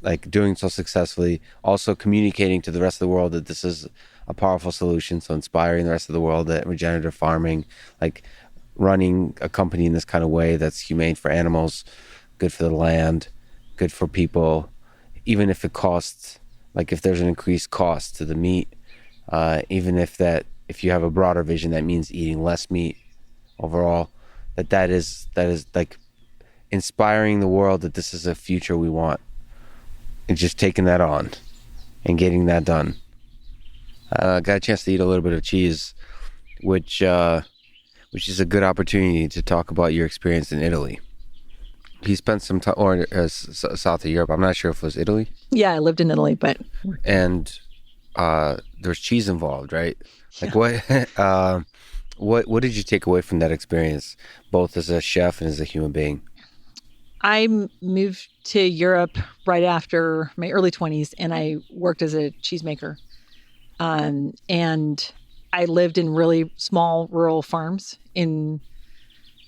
like doing so successfully, also communicating to the rest of the world that this is a powerful solution. So inspiring the rest of the world that regenerative farming, like running a company in this kind of way that's humane for animals, good for the land, good for people, even if it costs, like if there's an increased cost to the meat, even if you have a broader vision, that means eating less meat overall, that is like inspiring the world that this is a future we want, and just taking that on and getting that done. Got a chance to eat a little bit of cheese, which is a good opportunity to talk about your experience in Italy. He spent some time, or south of Europe. I'm not sure if it was Italy. Yeah, I lived in Italy, but and there's cheese involved, right? Like yeah. What did you take away from that experience, both as a chef and as a human being? I moved to Europe right after my early 20s, and I worked as a cheesemaker. And I lived in really small rural farms in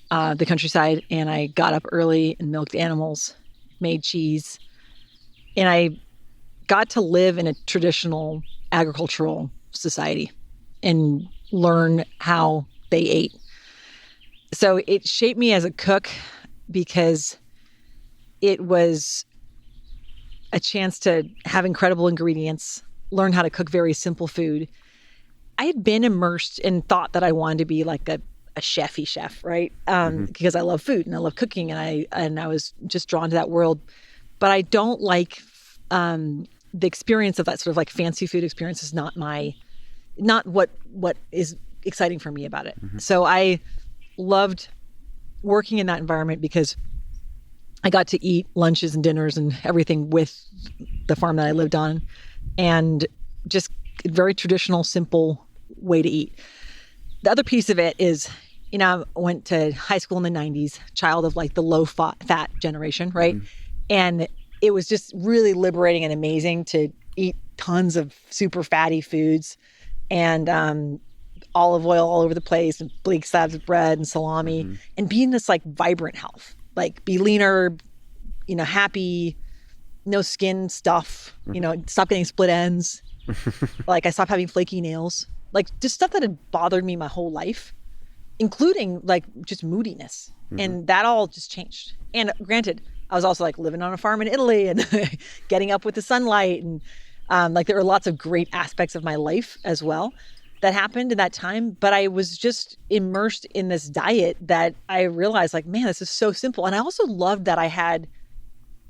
the countryside, and I got up early and milked animals, made cheese, and I got to live in a traditional agricultural society and learn how they ate. So it shaped me as a cook because it was a chance to have incredible ingredients, learn how to cook very simple food. I had been immersed and thought that I wanted to be like a chefy chef, right? Because I love food and I love cooking, and I was just drawn to that world. But I don't like the experience of that sort of like fancy food experience is not what is exciting for me about it. Mm-hmm. So I loved working in that environment because I got to eat lunches and dinners and everything with the farm that I lived on, and just a very traditional, simple way to eat. The other piece of it is, I went to high school in the 90s, child of like the low fat generation, right? Mm-hmm. And it was just really liberating and amazing to eat tons of super fatty foods and olive oil all over the place and bleak slabs of bread and salami, mm-hmm. and be in this like vibrant health. Like be leaner, happy, no skin stuff, stop getting split ends. Like I stopped having flaky nails, like just stuff that had bothered me my whole life, including like just moodiness. Mm-hmm. And that all just changed. And granted, I was also like living on a farm in Italy and getting up with the sunlight. And like there were lots of great aspects of my life as well that happened in that time. But I was just immersed in this diet that I realized like, man, this is so simple. And I also loved that I had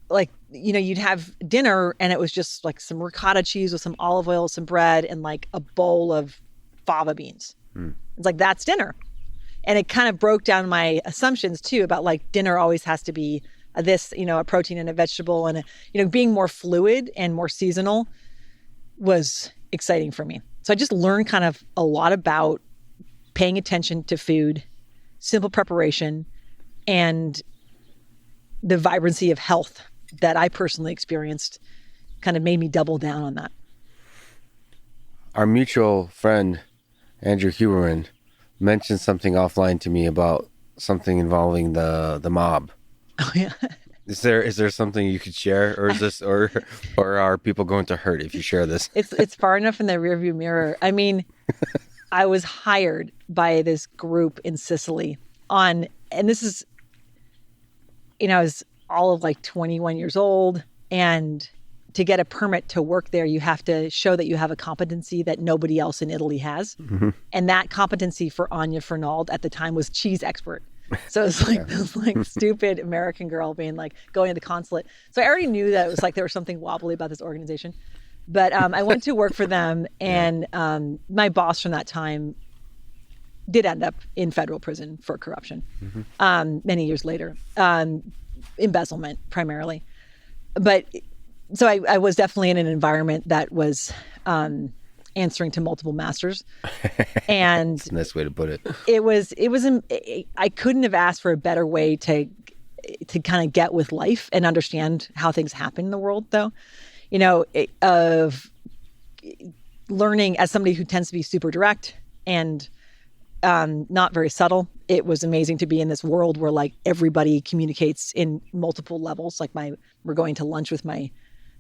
like, you'd have dinner and it was just like some ricotta cheese with some olive oil, some bread, and like a bowl of fava beans. Mm. It's like, that's dinner. And it kind of broke down my assumptions too about like dinner always has to be this, a protein and a vegetable, and being more fluid and more seasonal was exciting for me. So I just learned kind of a lot about paying attention to food, simple preparation, and the vibrancy of health that I personally experienced kind of made me double down on that. Our mutual friend, Andrew Huberman, mentioned something offline to me about something involving the mob. Oh yeah. Is there something you could share, or is this, or are people going to hurt if you share this? It's far enough in the rearview mirror. I mean, I was hired by this group in Sicily and this is, I was all of like 21 years old, and to get a permit to work there, you have to show that you have a competency that nobody else in Italy has. Mm-hmm. And that competency for Anya Fernald at the time was cheese expert. So it's like this like stupid American girl being like going to the consulate. So I already knew that it was like there was something wobbly about this organization. But I went to work for them, and my boss from that time did end up in federal prison for corruption many years later, embezzlement primarily. But so I was definitely in an environment that was answering to multiple masters. And that's a nice way to put it. I couldn't have asked for a better way to kind of get with life and understand how things happen in the world, though. Of learning as somebody who tends to be super direct and not very subtle. It was amazing to be in this world where like everybody communicates in multiple levels. Like we're going to lunch with my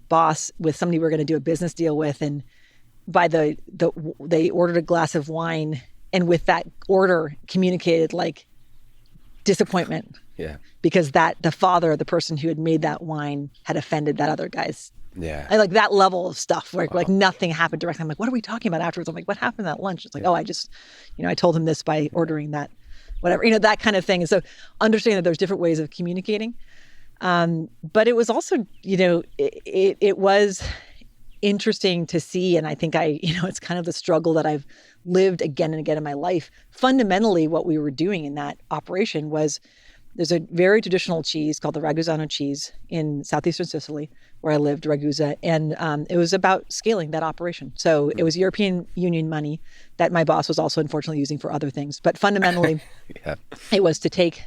boss with somebody we're going to do a business deal with, and by they ordered a glass of wine, and with that order communicated like disappointment. Yeah. Because the father of the person who had made that wine had offended that other guy's. Yeah. I like that level of stuff where like nothing happened directly. I'm like, what are we talking about afterwards? I'm like, what happened at lunch? It's like, I just, I told him this by ordering that, whatever, that kind of thing. And so understanding that there's different ways of communicating. But it was also, it was interesting to see. And I think it's kind of the struggle that I've lived again and again in my life. Fundamentally, what we were doing in that operation was there's a very traditional cheese called the Ragusano cheese in southeastern Sicily, where I lived, Ragusa, and it was about scaling that operation. So it was European Union money that my boss was also unfortunately using for other things. But fundamentally, it was to take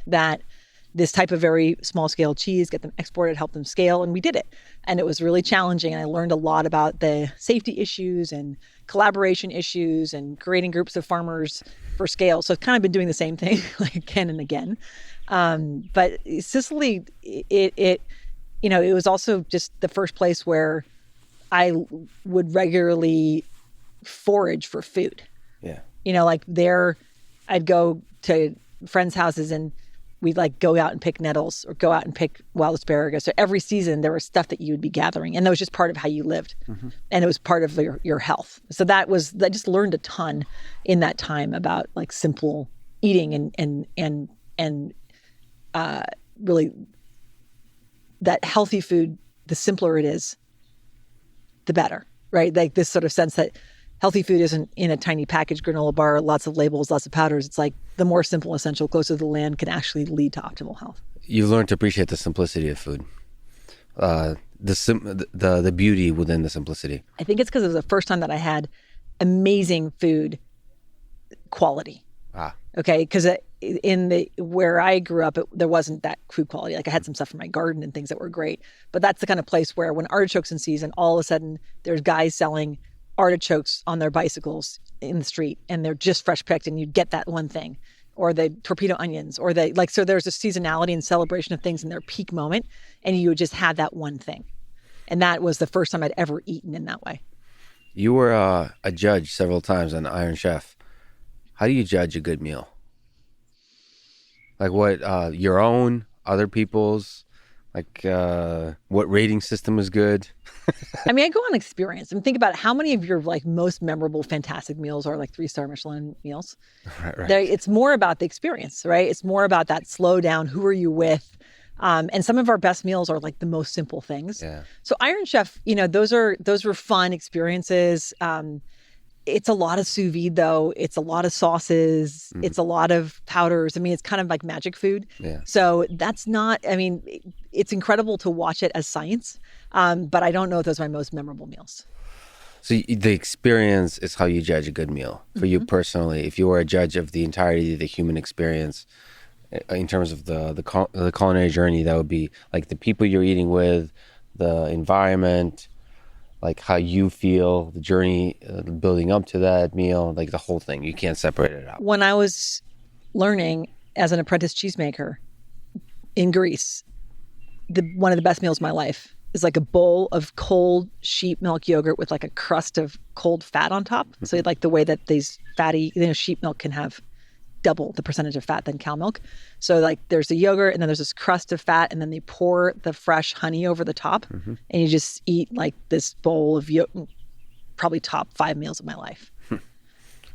this type of very small scale cheese, get them exported, help them scale, and we did it. And it was really challenging. And I learned a lot about the safety issues and collaboration issues and creating groups of farmers for scale. So I've kind of been doing the same thing like again and again. But Sicily, it was also just the first place where I would regularly forage for food. Yeah. Like there, I'd go to friends' houses and we'd like go out and pick nettles or go out and pick wild asparagus. So every season there was stuff that you would be gathering, and that was just part of how you lived. Mm-hmm. And it was part of your health. So I just learned a ton in that time about like simple eating and really that healthy food, the simpler it is, the better, right? Like this sort of sense that healthy food isn't in a tiny package granola bar, lots of labels, lots of powders. It's like the more simple, essential, closer to the land can actually lead to optimal health. You've learned to appreciate the simplicity of food, the beauty within the simplicity. I think it's because it was the first time that I had amazing food quality. Okay, because where I grew up, there wasn't that food quality. Like I had some stuff from my garden and things that were great, but that's the kind of place where when artichokes in season, all of a sudden there's guys selling artichokes on their bicycles in the street, and they're just fresh picked, and you get that one thing, or the torpedo onions, or so there's a seasonality and celebration of things in their peak moment, and you would just have that one thing, and that was the first time I'd ever eaten in that way. You were a judge several times on Iron Chef. How do you judge a good meal? Like what, your own, other people's, like what rating system is good? I mean, I go on experience and think about how many of your like most memorable, fantastic meals are like 3-star Michelin meals. Right. It's more about the experience, right? It's more about that slow down. Who are you with? And some of our best meals are like the most simple things. Yeah. So Iron Chef, those were fun experiences. It's a lot of sous vide though. It's a lot of sauces. Mm-hmm. It's a lot of powders. I mean, it's kind of like magic food. Yeah. So it's incredible to watch it as science. But I don't know if those are my most memorable meals. So the experience is how you judge a good meal for you personally. If you were a judge of the entirety of the human experience, in terms of the culinary journey, that would be like the people you're eating with, the environment, like how you feel, the journey building up to that meal, like the whole thing. You can't separate it out. When I was learning as an apprentice cheesemaker in Greece, one of the best meals of my life is like a bowl of cold sheep milk yogurt with like a crust of cold fat on top. So like the way that these fatty, sheep milk can have double the percentage of fat than cow milk. So like there's the yogurt and then there's this crust of fat and then they pour the fresh honey over the top and you just eat like this bowl of probably top 5 meals of my life.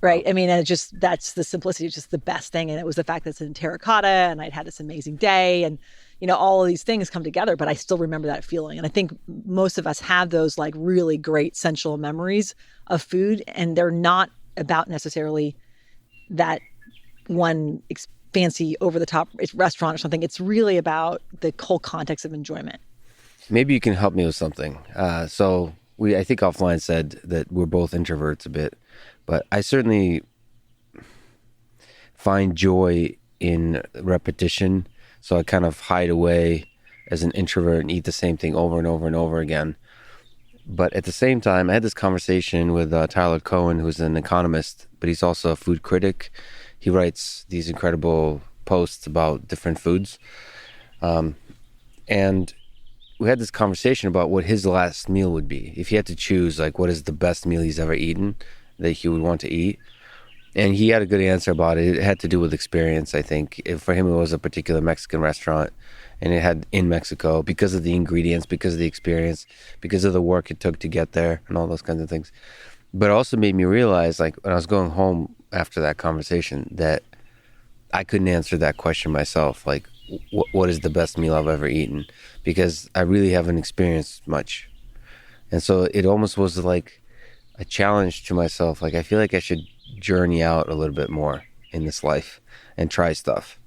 Right. I mean, and that's the simplicity, it's just the best thing. And it was the fact that it's in terracotta and I'd had this amazing day and, all of these things come together, but I still remember that feeling. And I think most of us have those like really great sensual memories of food, and they're not about necessarily that one fancy over the top restaurant or something. It's really about the whole context of enjoyment. Maybe you can help me with something. So I think offline said that we're both introverts a bit, but I certainly find joy in repetition. So I kind of hide away as an introvert and eat the same thing over and over and over again. But at the same time, I had this conversation with Tyler Cohen, who's an economist, but he's also a food critic. He writes these incredible posts about different foods. And we had this conversation about what his last meal would be. If he had to choose, like, what is the best meal he's ever eaten that he would want to eat. And he had a good answer about it. It had to do with experience, I think. For him, it was a particular Mexican restaurant, and it had in Mexico because of the ingredients, because of the experience, because of the work it took to get there, and all those kinds of things. But it also made me realize, like, when I was going home after that conversation, that I couldn't answer that question myself. Like, what is the best meal I've ever eaten? Because I really haven't experienced much. And so it almost was like a challenge to myself. Like, I feel like I should journey out a little bit more in this life and try stuff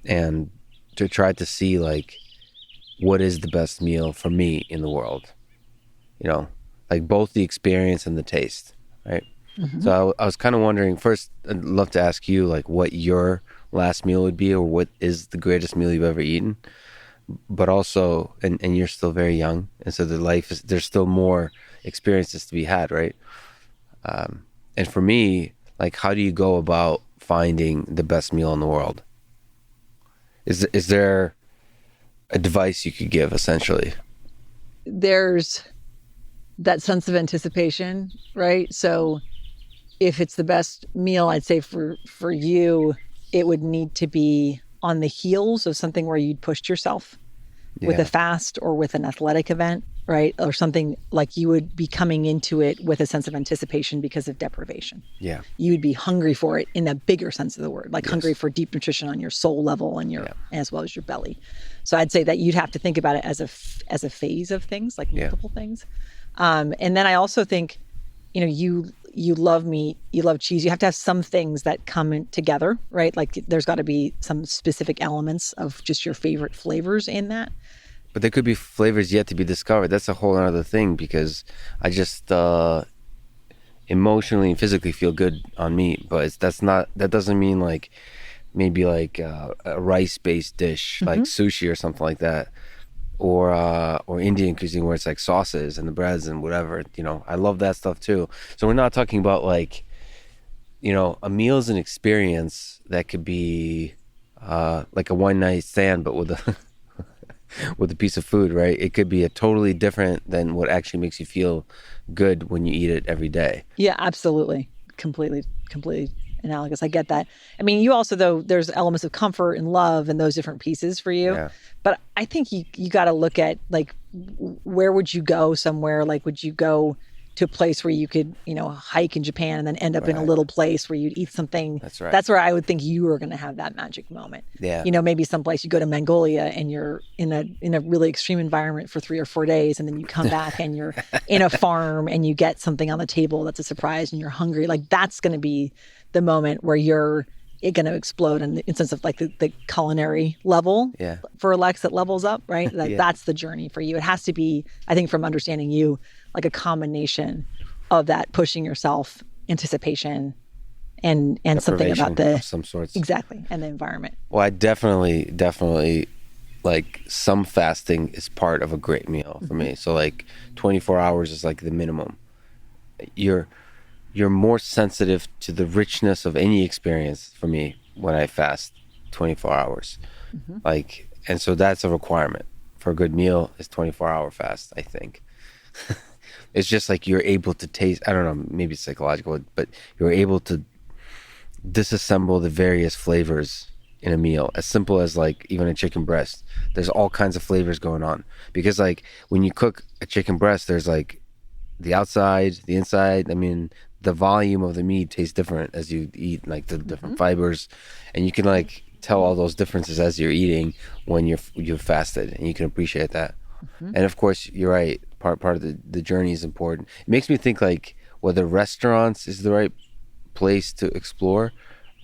and to try to see, like, what is the best meal for me in the world, like both the experience and the taste, right? So I was kind of wondering, first, I'd love to ask you, like, what your last meal would be, or what is the greatest meal you've ever eaten. But also, and you're still very young, and so there's still more experiences to be had, right? And for me, like, how do you go about finding the best meal in the world? Is there advice you could give, essentially? There's that sense of anticipation, right? So if it's the best meal, I'd say for you, it would need to be on the heels of something where you'd pushed yourself with a fast or with an athletic event, right? Or something like you would be coming into it with a sense of anticipation because of deprivation. Yeah. You would be hungry for it in a bigger sense of the word, like hungry for deep nutrition on your soul level and as well as your belly. So I'd say that you'd have to think about it as a phase of things, like multiple things. And then I also think, you love meat, you love cheese. You have to have some things that come in together, right? Like there's got to be some specific elements of just your favorite flavors in that. But there could be flavors yet to be discovered. That's a whole other thing, because I just emotionally and physically feel good on meat. But that doesn't mean like maybe like a rice-based dish like sushi or something like that. Or Indian cuisine where it's like sauces and the breads and whatever, I love that stuff too. So we're not talking about like, a meal is an experience that could be like a one night stand, but with a with a piece of food, right? It could be a totally different than what actually makes you feel good when you eat it every day. Yeah, absolutely. Completely analogous. I get that. I mean, you also, though, there's elements of comfort and love and those different pieces for you. Yeah. But I think you got to look at, like, where would you go somewhere? Like, would you go to a place where you could, hike in Japan and then end up in a little place where you'd eat something? That's right. That's where I would think you were going to have that magic moment. Yeah. Maybe someplace you go to Mongolia and you're in a really extreme environment for 3 or 4 days, and then you come back and you're in a farm and you get something on the table that's a surprise and you're hungry. Like, that's going to be the moment where you're going to explode in the sense of like the culinary level for Alex that levels up, right? That's the journey for you. It has to be, I think, from understanding you, like a combination of that pushing yourself, anticipation, and something about the some sorts. Exactly. And the environment. Well, I definitely like some fasting is part of a great meal for me. So like 24 hours is like the minimum. You're more sensitive to the richness of any experience for me when I fast 24 hours. Like, and so that's a requirement for a good meal is 24-hour fast, I think. It's just like you're able to taste, I don't know, maybe it's psychological, but you're able to disassemble the various flavors in a meal, as simple as like even a chicken breast. There's all kinds of flavors going on, because like when you cook a chicken breast, there's like the outside, the inside. I mean, the volume of the meat tastes different as you eat, like the different fibers, and you can like tell all those differences as you're eating when you've fasted, and you can appreciate that. And of course, you're right. Part of the journey is important. It makes me think like whether restaurants is the right place to explore.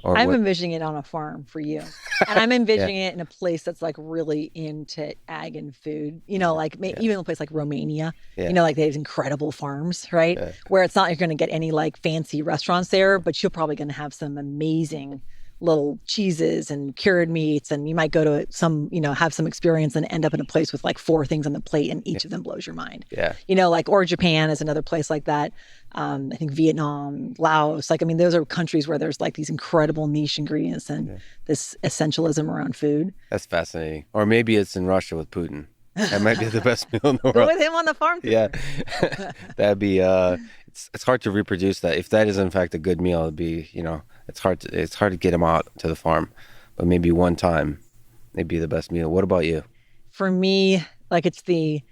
Or I'm envisioning it on a farm for you. And I'm envisioning it in a place that's like really into ag and food, you know, like even a place like Romania, you know, like they have incredible farms, right? Where it's not you're going to get any like fancy restaurants there, but you're probably going to have some amazing little cheeses and cured meats, and you might go to some, you know, have some experience and end up in a place with like 4 things on the plate, and each of them blows your mind. You know, like, or Japan is another place like that. I think Vietnam, Laos, like, I mean, those are countries where there's like these incredible niche ingredients and this essentialism around food. That's fascinating. Or maybe it's in Russia with Putin. That might be the best meal in the world. Go with him on the farm. That'd be, it's hard to reproduce that. If that is in fact a good meal, it'd be, you know, it's hard to get him out to the farm, but maybe one time, it'd be the best meal. What about you? For me, like it's the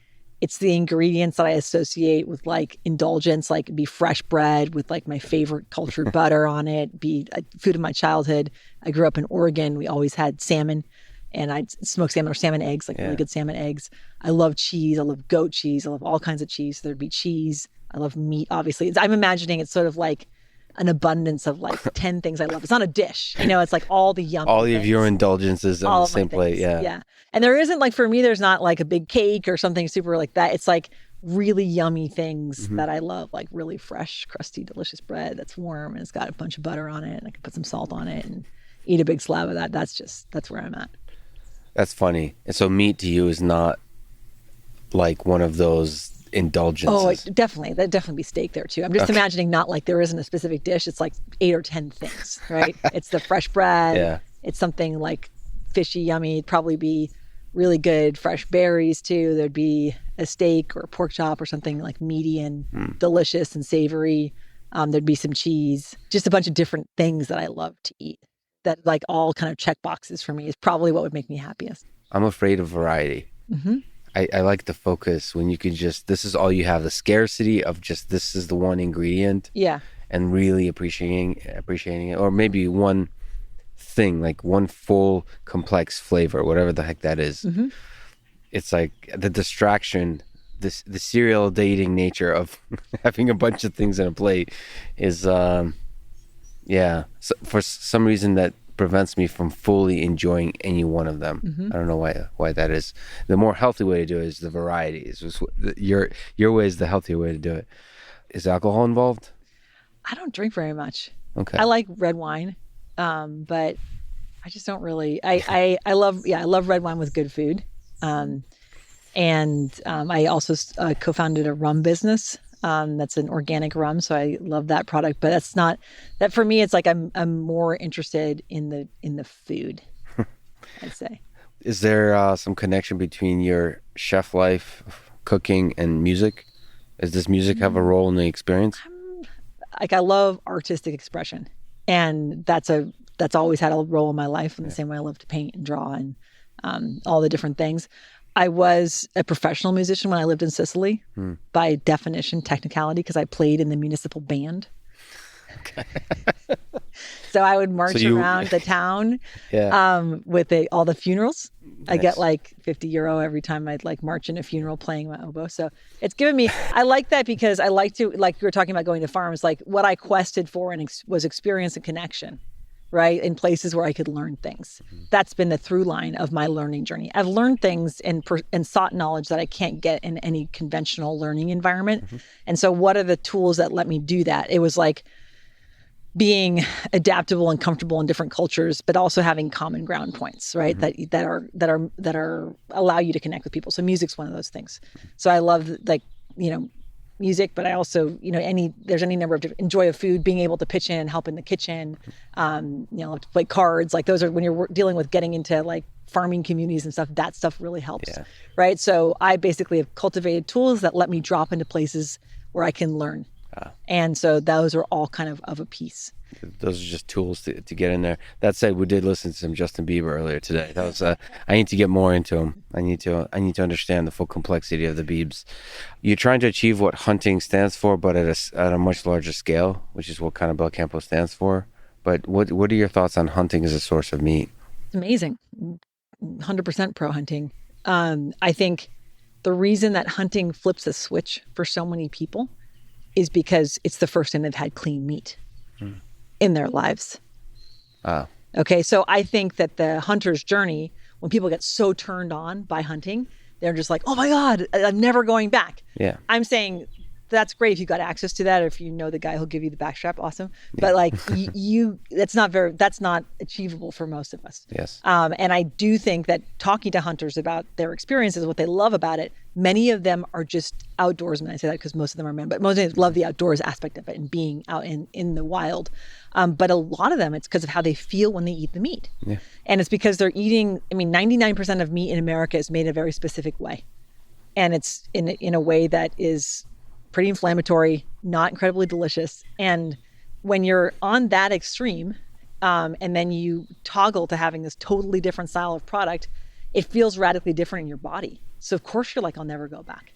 ingredients that I associate with like indulgence, like be fresh bread with like my favorite cultured butter on it, be food of my childhood. I grew up in Oregon. We always had salmon, and I'd smoke salmon or salmon eggs, like really good salmon eggs. I love cheese. I love goat cheese. I love all kinds of cheese. So there'd be cheese. I love meat, obviously. I'm imagining it's sort of like an abundance of like 10 things I love. It's not a dish, you know, it's like all the yummy all things. Of your indulgences on the same plate. Yeah. And there isn't like, for me, there's not like a big cake or something super like that. It's like really yummy things that I love, like really fresh, crusty, delicious bread that's warm and it's got a bunch of butter on it, and I can put some salt on it and eat a big slab of that. That's where I'm at. That's funny. And so meat to you is not like one of those indulgences. Oh, definitely. That'd definitely be steak there too. I'm just imagining not like there isn't a specific dish. It's like 8 or 10 things, right? It's the fresh bread. It's something like fishy, yummy. It'd probably be really good fresh berries too. There'd be a steak or a pork chop or something like meaty and delicious and savory. There'd be some cheese, just a bunch of different things that I love to eat that like all kind of check boxes for me is probably what would make me happiest. I'm afraid of variety. I like the focus when you could just, this is all you have, the scarcity of just, this is the one ingredient. And really appreciating it. Or maybe one thing, like one full complex flavor, whatever the heck that is. It's like the distraction, the serial dating nature of having a bunch of things in a plate is, so for some reason that prevents me from fully enjoying any one of them. I don't know why that is. The more healthy way to do it is the variety. It's just, your way is the healthier way to do it. Is alcohol involved? I don't drink very much. Okay. I like red wine, but I just don't really. I love red wine with good food, and I also co-founded a rum business. That's an organic rum, so I love that product. But that's not that for me. It's like I'm more interested in the food. I'd say. Is there some connection between your chef life, cooking, and music? Does music have a role in the experience? I love artistic expression, and that's always had a role in my life. In the same way I love to paint and draw and all the different things. I was a professional musician when I lived in Sicily, by definition, technicality, because I played in the municipal band. So I would march around the town with all the funerals. Nice. I get like €50 every time I'd like march in a funeral playing my oboe. So it's given me, I like that because I like to, like you were talking about going to farms, like what I quested for was experience and connection. Right? In places where I could learn things. That's been the through line of my learning journey. I've learned things and sought knowledge that I can't get in any conventional learning environment. And so what are the tools that let me do that? It was like being adaptable and comfortable in different cultures, but also having common ground points, right? That are allow you to connect with people. So music's one of those things. So I love, like, you know, music, but I also, there's any number of enjoy a food, being able to pitch in and help in the kitchen, to play cards. Like those are when you're dealing with getting into like farming communities and stuff, that stuff really helps, right? So I basically have cultivated tools that let me drop into places where I can learn. And so those are all kind of a piece. Those are just tools to get in there. That said, we did listen to some Justin Bieber earlier today. That was I need to get more into him. I need to understand the full complexity of the Biebs. You're trying to achieve what hunting stands for, but at a much larger scale, which is what kind of Belcampo stands for. But what are your thoughts on hunting as a source of meat? It's amazing. 100% pro hunting. I think the reason that hunting flips a switch for so many people is because it's the first time they've had clean meat in their lives. Okay, so I think that the hunter's journey, when people get so turned on by hunting, they're just like, oh my God, I'm never going back. Yeah. I'm saying that's great if you got access to that, or if you know the guy who'll give you the backstrap, awesome. Yeah. But like that's not achievable for most of us. Yes. And I do think that talking to hunters about their experiences, what they love about it, many of them are just outdoorsmen. I say that because most of them are men, but most of them love the outdoors aspect of it and being out in the wild. But a lot of them, it's because of how they feel when they eat the meat. Yeah. And it's because they're eating, 99% of meat in America is made a very specific way. And it's in a way that is pretty inflammatory, not incredibly delicious. And when you're on that extreme, and then you toggle to having this totally different style of product, it feels radically different in your body. So of course you're like, I'll never go back.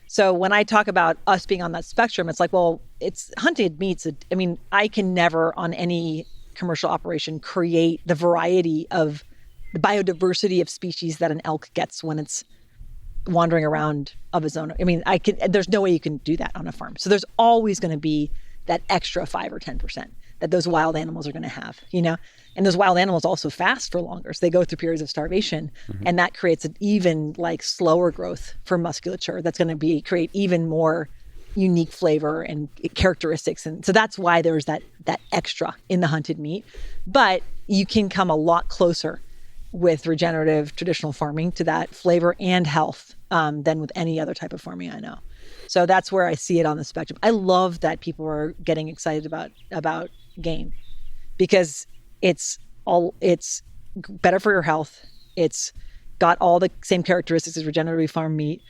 So when I talk about us being on that spectrum, it's like, well, it's hunted meats. I can never on any commercial operation create the variety of the biodiversity of species that an elk gets when it's wandering around of his own. There's no way you can do that on a farm. So there's always going to be that extra 5 or 10% that those wild animals are going to have, and those wild animals also fast for longer. So they go through periods of starvation, and that creates an even like slower growth for musculature. That's going to create even more unique flavor and characteristics. And so that's why there's that extra in the hunted meat, but you can come a lot closer with regenerative traditional farming to that flavor and health than with any other type of farming I know. So that's where I see it on the spectrum. I love that people are getting excited about game because it's better for your health. It's got all the same characteristics as regeneratively farmed meat,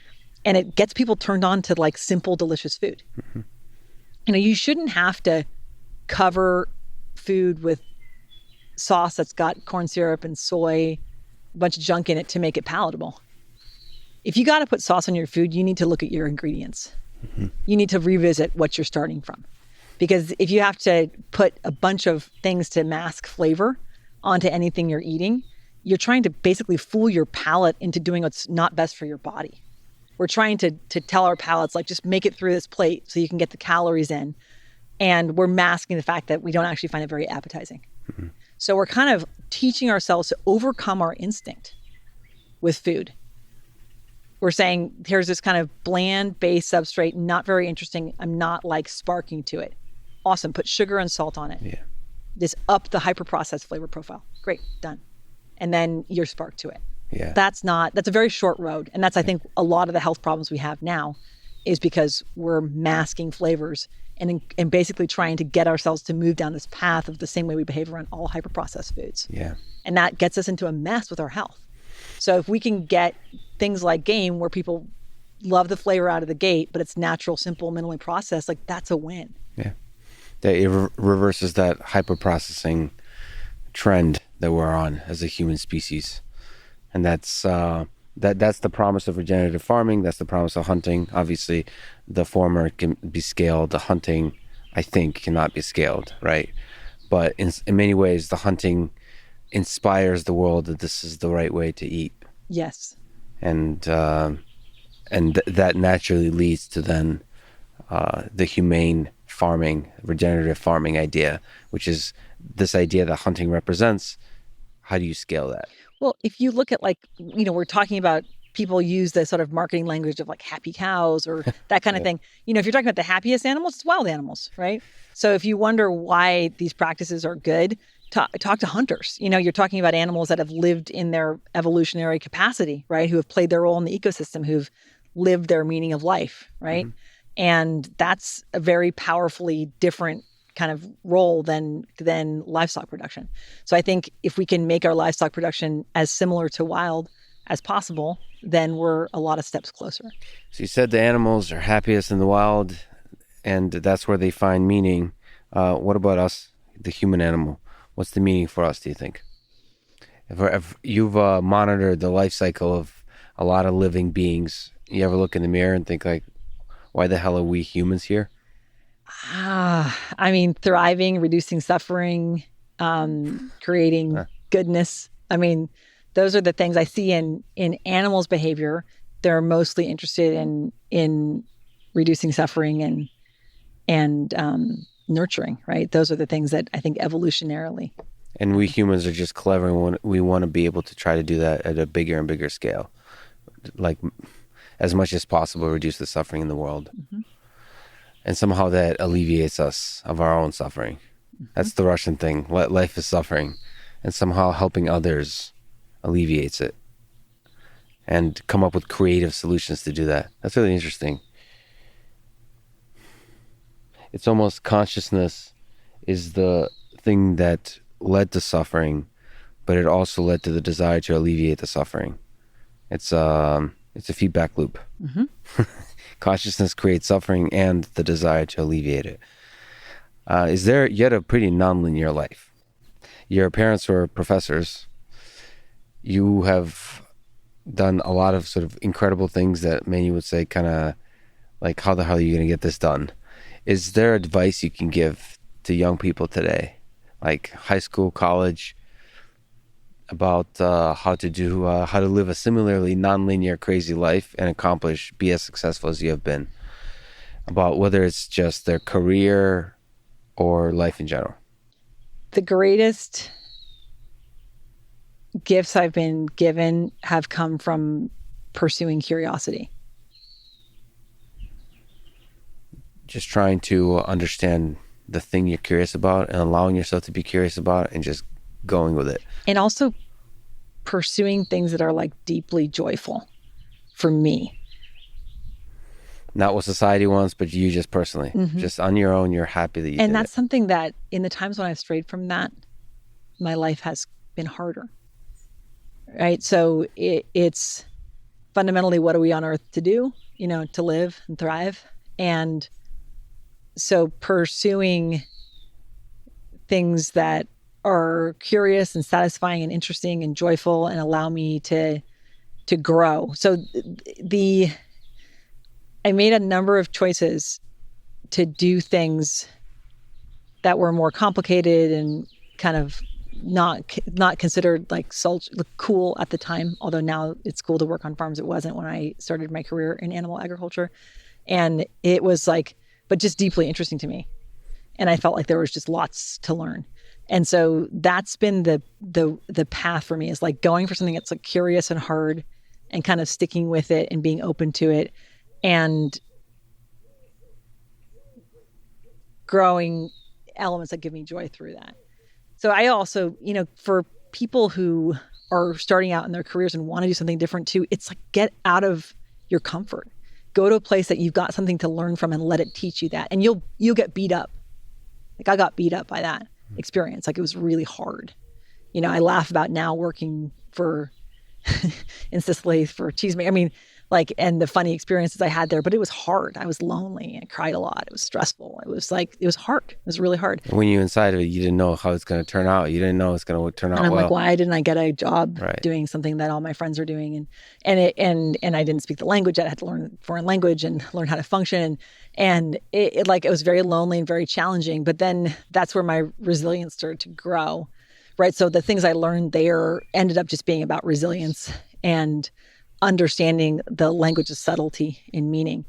and it gets people turned on to like simple, delicious food. You shouldn't have to cover food with sauce that's got corn syrup and soy, a bunch of junk in it to make it palatable. If you got to put sauce on your food, you need to look at your ingredients. You need to revisit what you're starting from. Because if you have to put a bunch of things to mask flavor onto anything you're eating, you're trying to basically fool your palate into doing what's not best for your body. We're trying to tell our palates, like, just make it through this plate so you can get the calories in. And we're masking the fact that we don't actually find it very appetizing. So we're kind of teaching ourselves to overcome our instinct with food. We're saying, here's this kind of bland base substrate, not very interesting. I'm not like sparking to it. Awesome. Put sugar and salt on it. Yeah. Just up the hyper-processed flavor profile. Great. Done. And then you're sparked to it. Yeah. That's a very short road. And that's, I think, a lot of the health problems we have now is because we're masking flavors and basically trying to get ourselves to move down this path of the same way we behave around all hyper-processed foods. Yeah. And that gets us into a mess with our health. So if we can get things like game where people love the flavor out of the gate, but it's natural, simple, minimally processed, like that's a win. Yeah. That it reverses that hyper-processing trend that we're on as a human species. And that's the promise of regenerative farming. That's the promise of hunting. Obviously, the former can be scaled. The hunting, I think, cannot be scaled, right? But in many ways, the hunting inspires the world that this is the right way to eat. Yes. And that naturally leads to then the humane farming, regenerative farming idea, which is this idea that hunting represents. How do you scale that? Well, if you look at we're talking about people use the sort of marketing language of like happy cows or that kind of thing. If you're talking about the happiest animals, it's wild animals, right? So if you wonder why these practices are good, talk to hunters. You're talking about animals that have lived in their evolutionary capacity, right? Who have played their role in the ecosystem, who've lived their meaning of life, right? And that's a very powerfully different kind of role than livestock production. So I think if we can make our livestock production as similar to wild as possible, then we're a lot of steps closer. So you said the animals are happiest in the wild, and that's where they find meaning. What about us, the human animal? What's the meaning for us, do you think? If you've monitored the life cycle of a lot of living beings, you ever look in the mirror and think like, why the hell are we humans here? I mean, thriving, reducing suffering, creating goodness. I mean, those are the things I see in animals' behavior. They're mostly interested in reducing suffering and nurturing, right? Those are the things that I think evolutionarily. And we humans are just clever, and we want to be able to try to do that at a bigger and bigger scale, like as much as possible, reduce the suffering in the world. Mm-hmm. And somehow that alleviates us of our own suffering. Mm-hmm. That's the Russian thing. Life is suffering, and somehow helping others alleviates it, and come up with creative solutions to do that. That's really interesting. It's almost consciousness is the thing that led to suffering, but it also led to the desire to alleviate the suffering. It's a feedback loop. Mm-hmm. Consciousness creates suffering and the desire to alleviate it. You had a pretty nonlinear life. Your parents were professors. You have done a lot of sort of incredible things that many would say kind of like, how the hell are you going to get this done? Is there advice you can give to young people today, like high school, college, about how to live a similarly nonlinear, crazy life and be as successful as you have been? About whether it's just their career or life in general. The greatest gifts I've been given have come from pursuing curiosity. Just trying to understand the thing you're curious about and allowing yourself to be curious about and just going with it. And also pursuing things that are like deeply joyful for me. Not what society wants, but you just personally. Mm-hmm. Just on your own, you're happy that you did it. And that's something that in the times when I've strayed from that, my life has been harder. Right? So it's fundamentally, what are we on earth to do? To live and thrive. And so pursuing things that are curious and satisfying and interesting and joyful and allow me to grow. So I made a number of choices to do things that were more complicated and kind of not considered like cool at the time, although now it's cool to work on farms. It wasn't when I started my career in animal agriculture. And it was like, but just deeply interesting to me. And I felt like there was just lots to learn. And so that's been the path for me, is like going for something that's like curious and hard and kind of sticking with it and being open to it and growing elements that give me joy through that. So I also, for people who are starting out in their careers and want to do something different too, it's like, get out of your comfort. Go to a place that you've got something to learn from and let it teach you that. And you'll get beat up. Like I got beat up by that experience. Like it was really hard. I laugh about now working in Sicily for cheese making. I mean, and the funny experiences I had there, but it was hard. I was lonely. I cried a lot. It was stressful. It was hard. It was really hard. When you were inside of it, you didn't know how it's going to turn out. You didn't know it's going to turn out well. And I'm like, why didn't I get a job doing something that all my friends are doing? And I didn't speak the language. I had to learn foreign language and learn how to function. And it was very lonely and very challenging. But then that's where my resilience started to grow, right? So the things I learned there ended up just being about resilience and understanding the language of subtlety in meaning.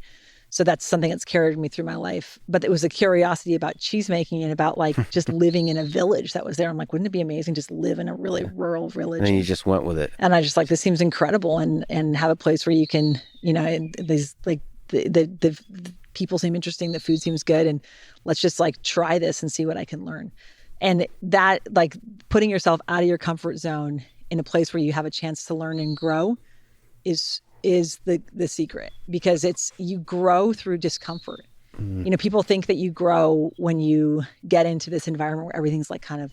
So that's something that's carried me through my life. But it was a curiosity about cheese making and about just living in a village that was there. I'm like, wouldn't it be amazing just live in a really rural village? And then you just went with it. And I just this seems incredible, and have a place where you can, these the people seem interesting, the food seems good, and let's just try this and see what I can learn. And that putting yourself out of your comfort zone in a place where you have a chance to learn and grow is is the secret, because you grow through discomfort. People think that you grow when you get into this environment where everything's like kind of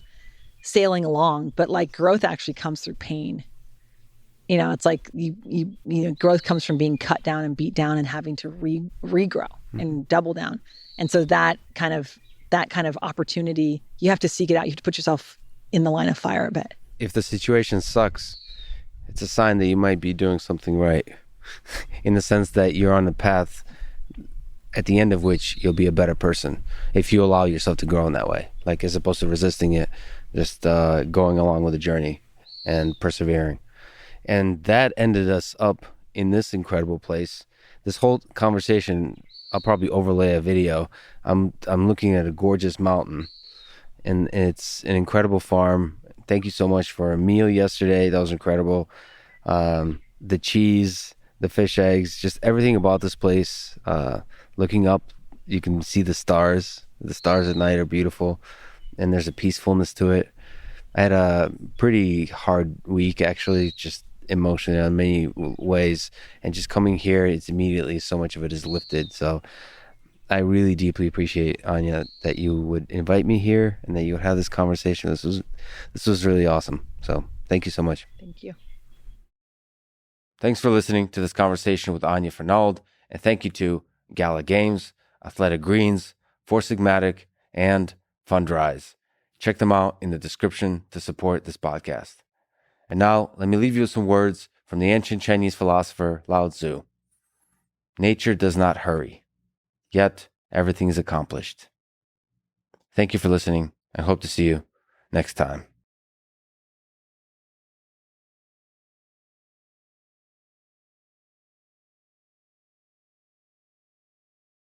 sailing along, but like growth actually comes through pain. It's like growth comes from being cut down and beat down and having to regrow and double down. And so that kind of opportunity, you have to seek it out. You have to put yourself in the line of fire a bit. If the situation sucks, it's a sign that you might be doing something right, in the sense that you're on the path at the end of which you'll be a better person if you allow yourself to grow in that way, like as opposed to resisting it, just going along with the journey and persevering. And that ended us up in this incredible place. This whole conversation, I'll probably overlay a video. I'm looking at a gorgeous mountain, and it's an incredible farm. Thank you so much for a meal yesterday. That was incredible. The cheese, the fish eggs, just everything about this place. Looking up, you can see the stars. The stars at night are beautiful, and there's a peacefulness to it. I had a pretty hard week, actually, just emotionally in many ways, and just coming here, it's immediately, so much of it is lifted. So I really deeply appreciate, Anya, that you would invite me here and that you would have this conversation. This was really awesome. So thank you so much. Thank you. Thanks for listening to this conversation with Anya Fernald, and thank you to Gala Games, Athletic Greens, Four Sigmatic, and Fundrise. Check them out in the description to support this podcast. And now, let me leave you with some words from the ancient Chinese philosopher Lao Tzu. Nature does not hurry, yet everything is accomplished. Thank you for listening. I hope to see you next time.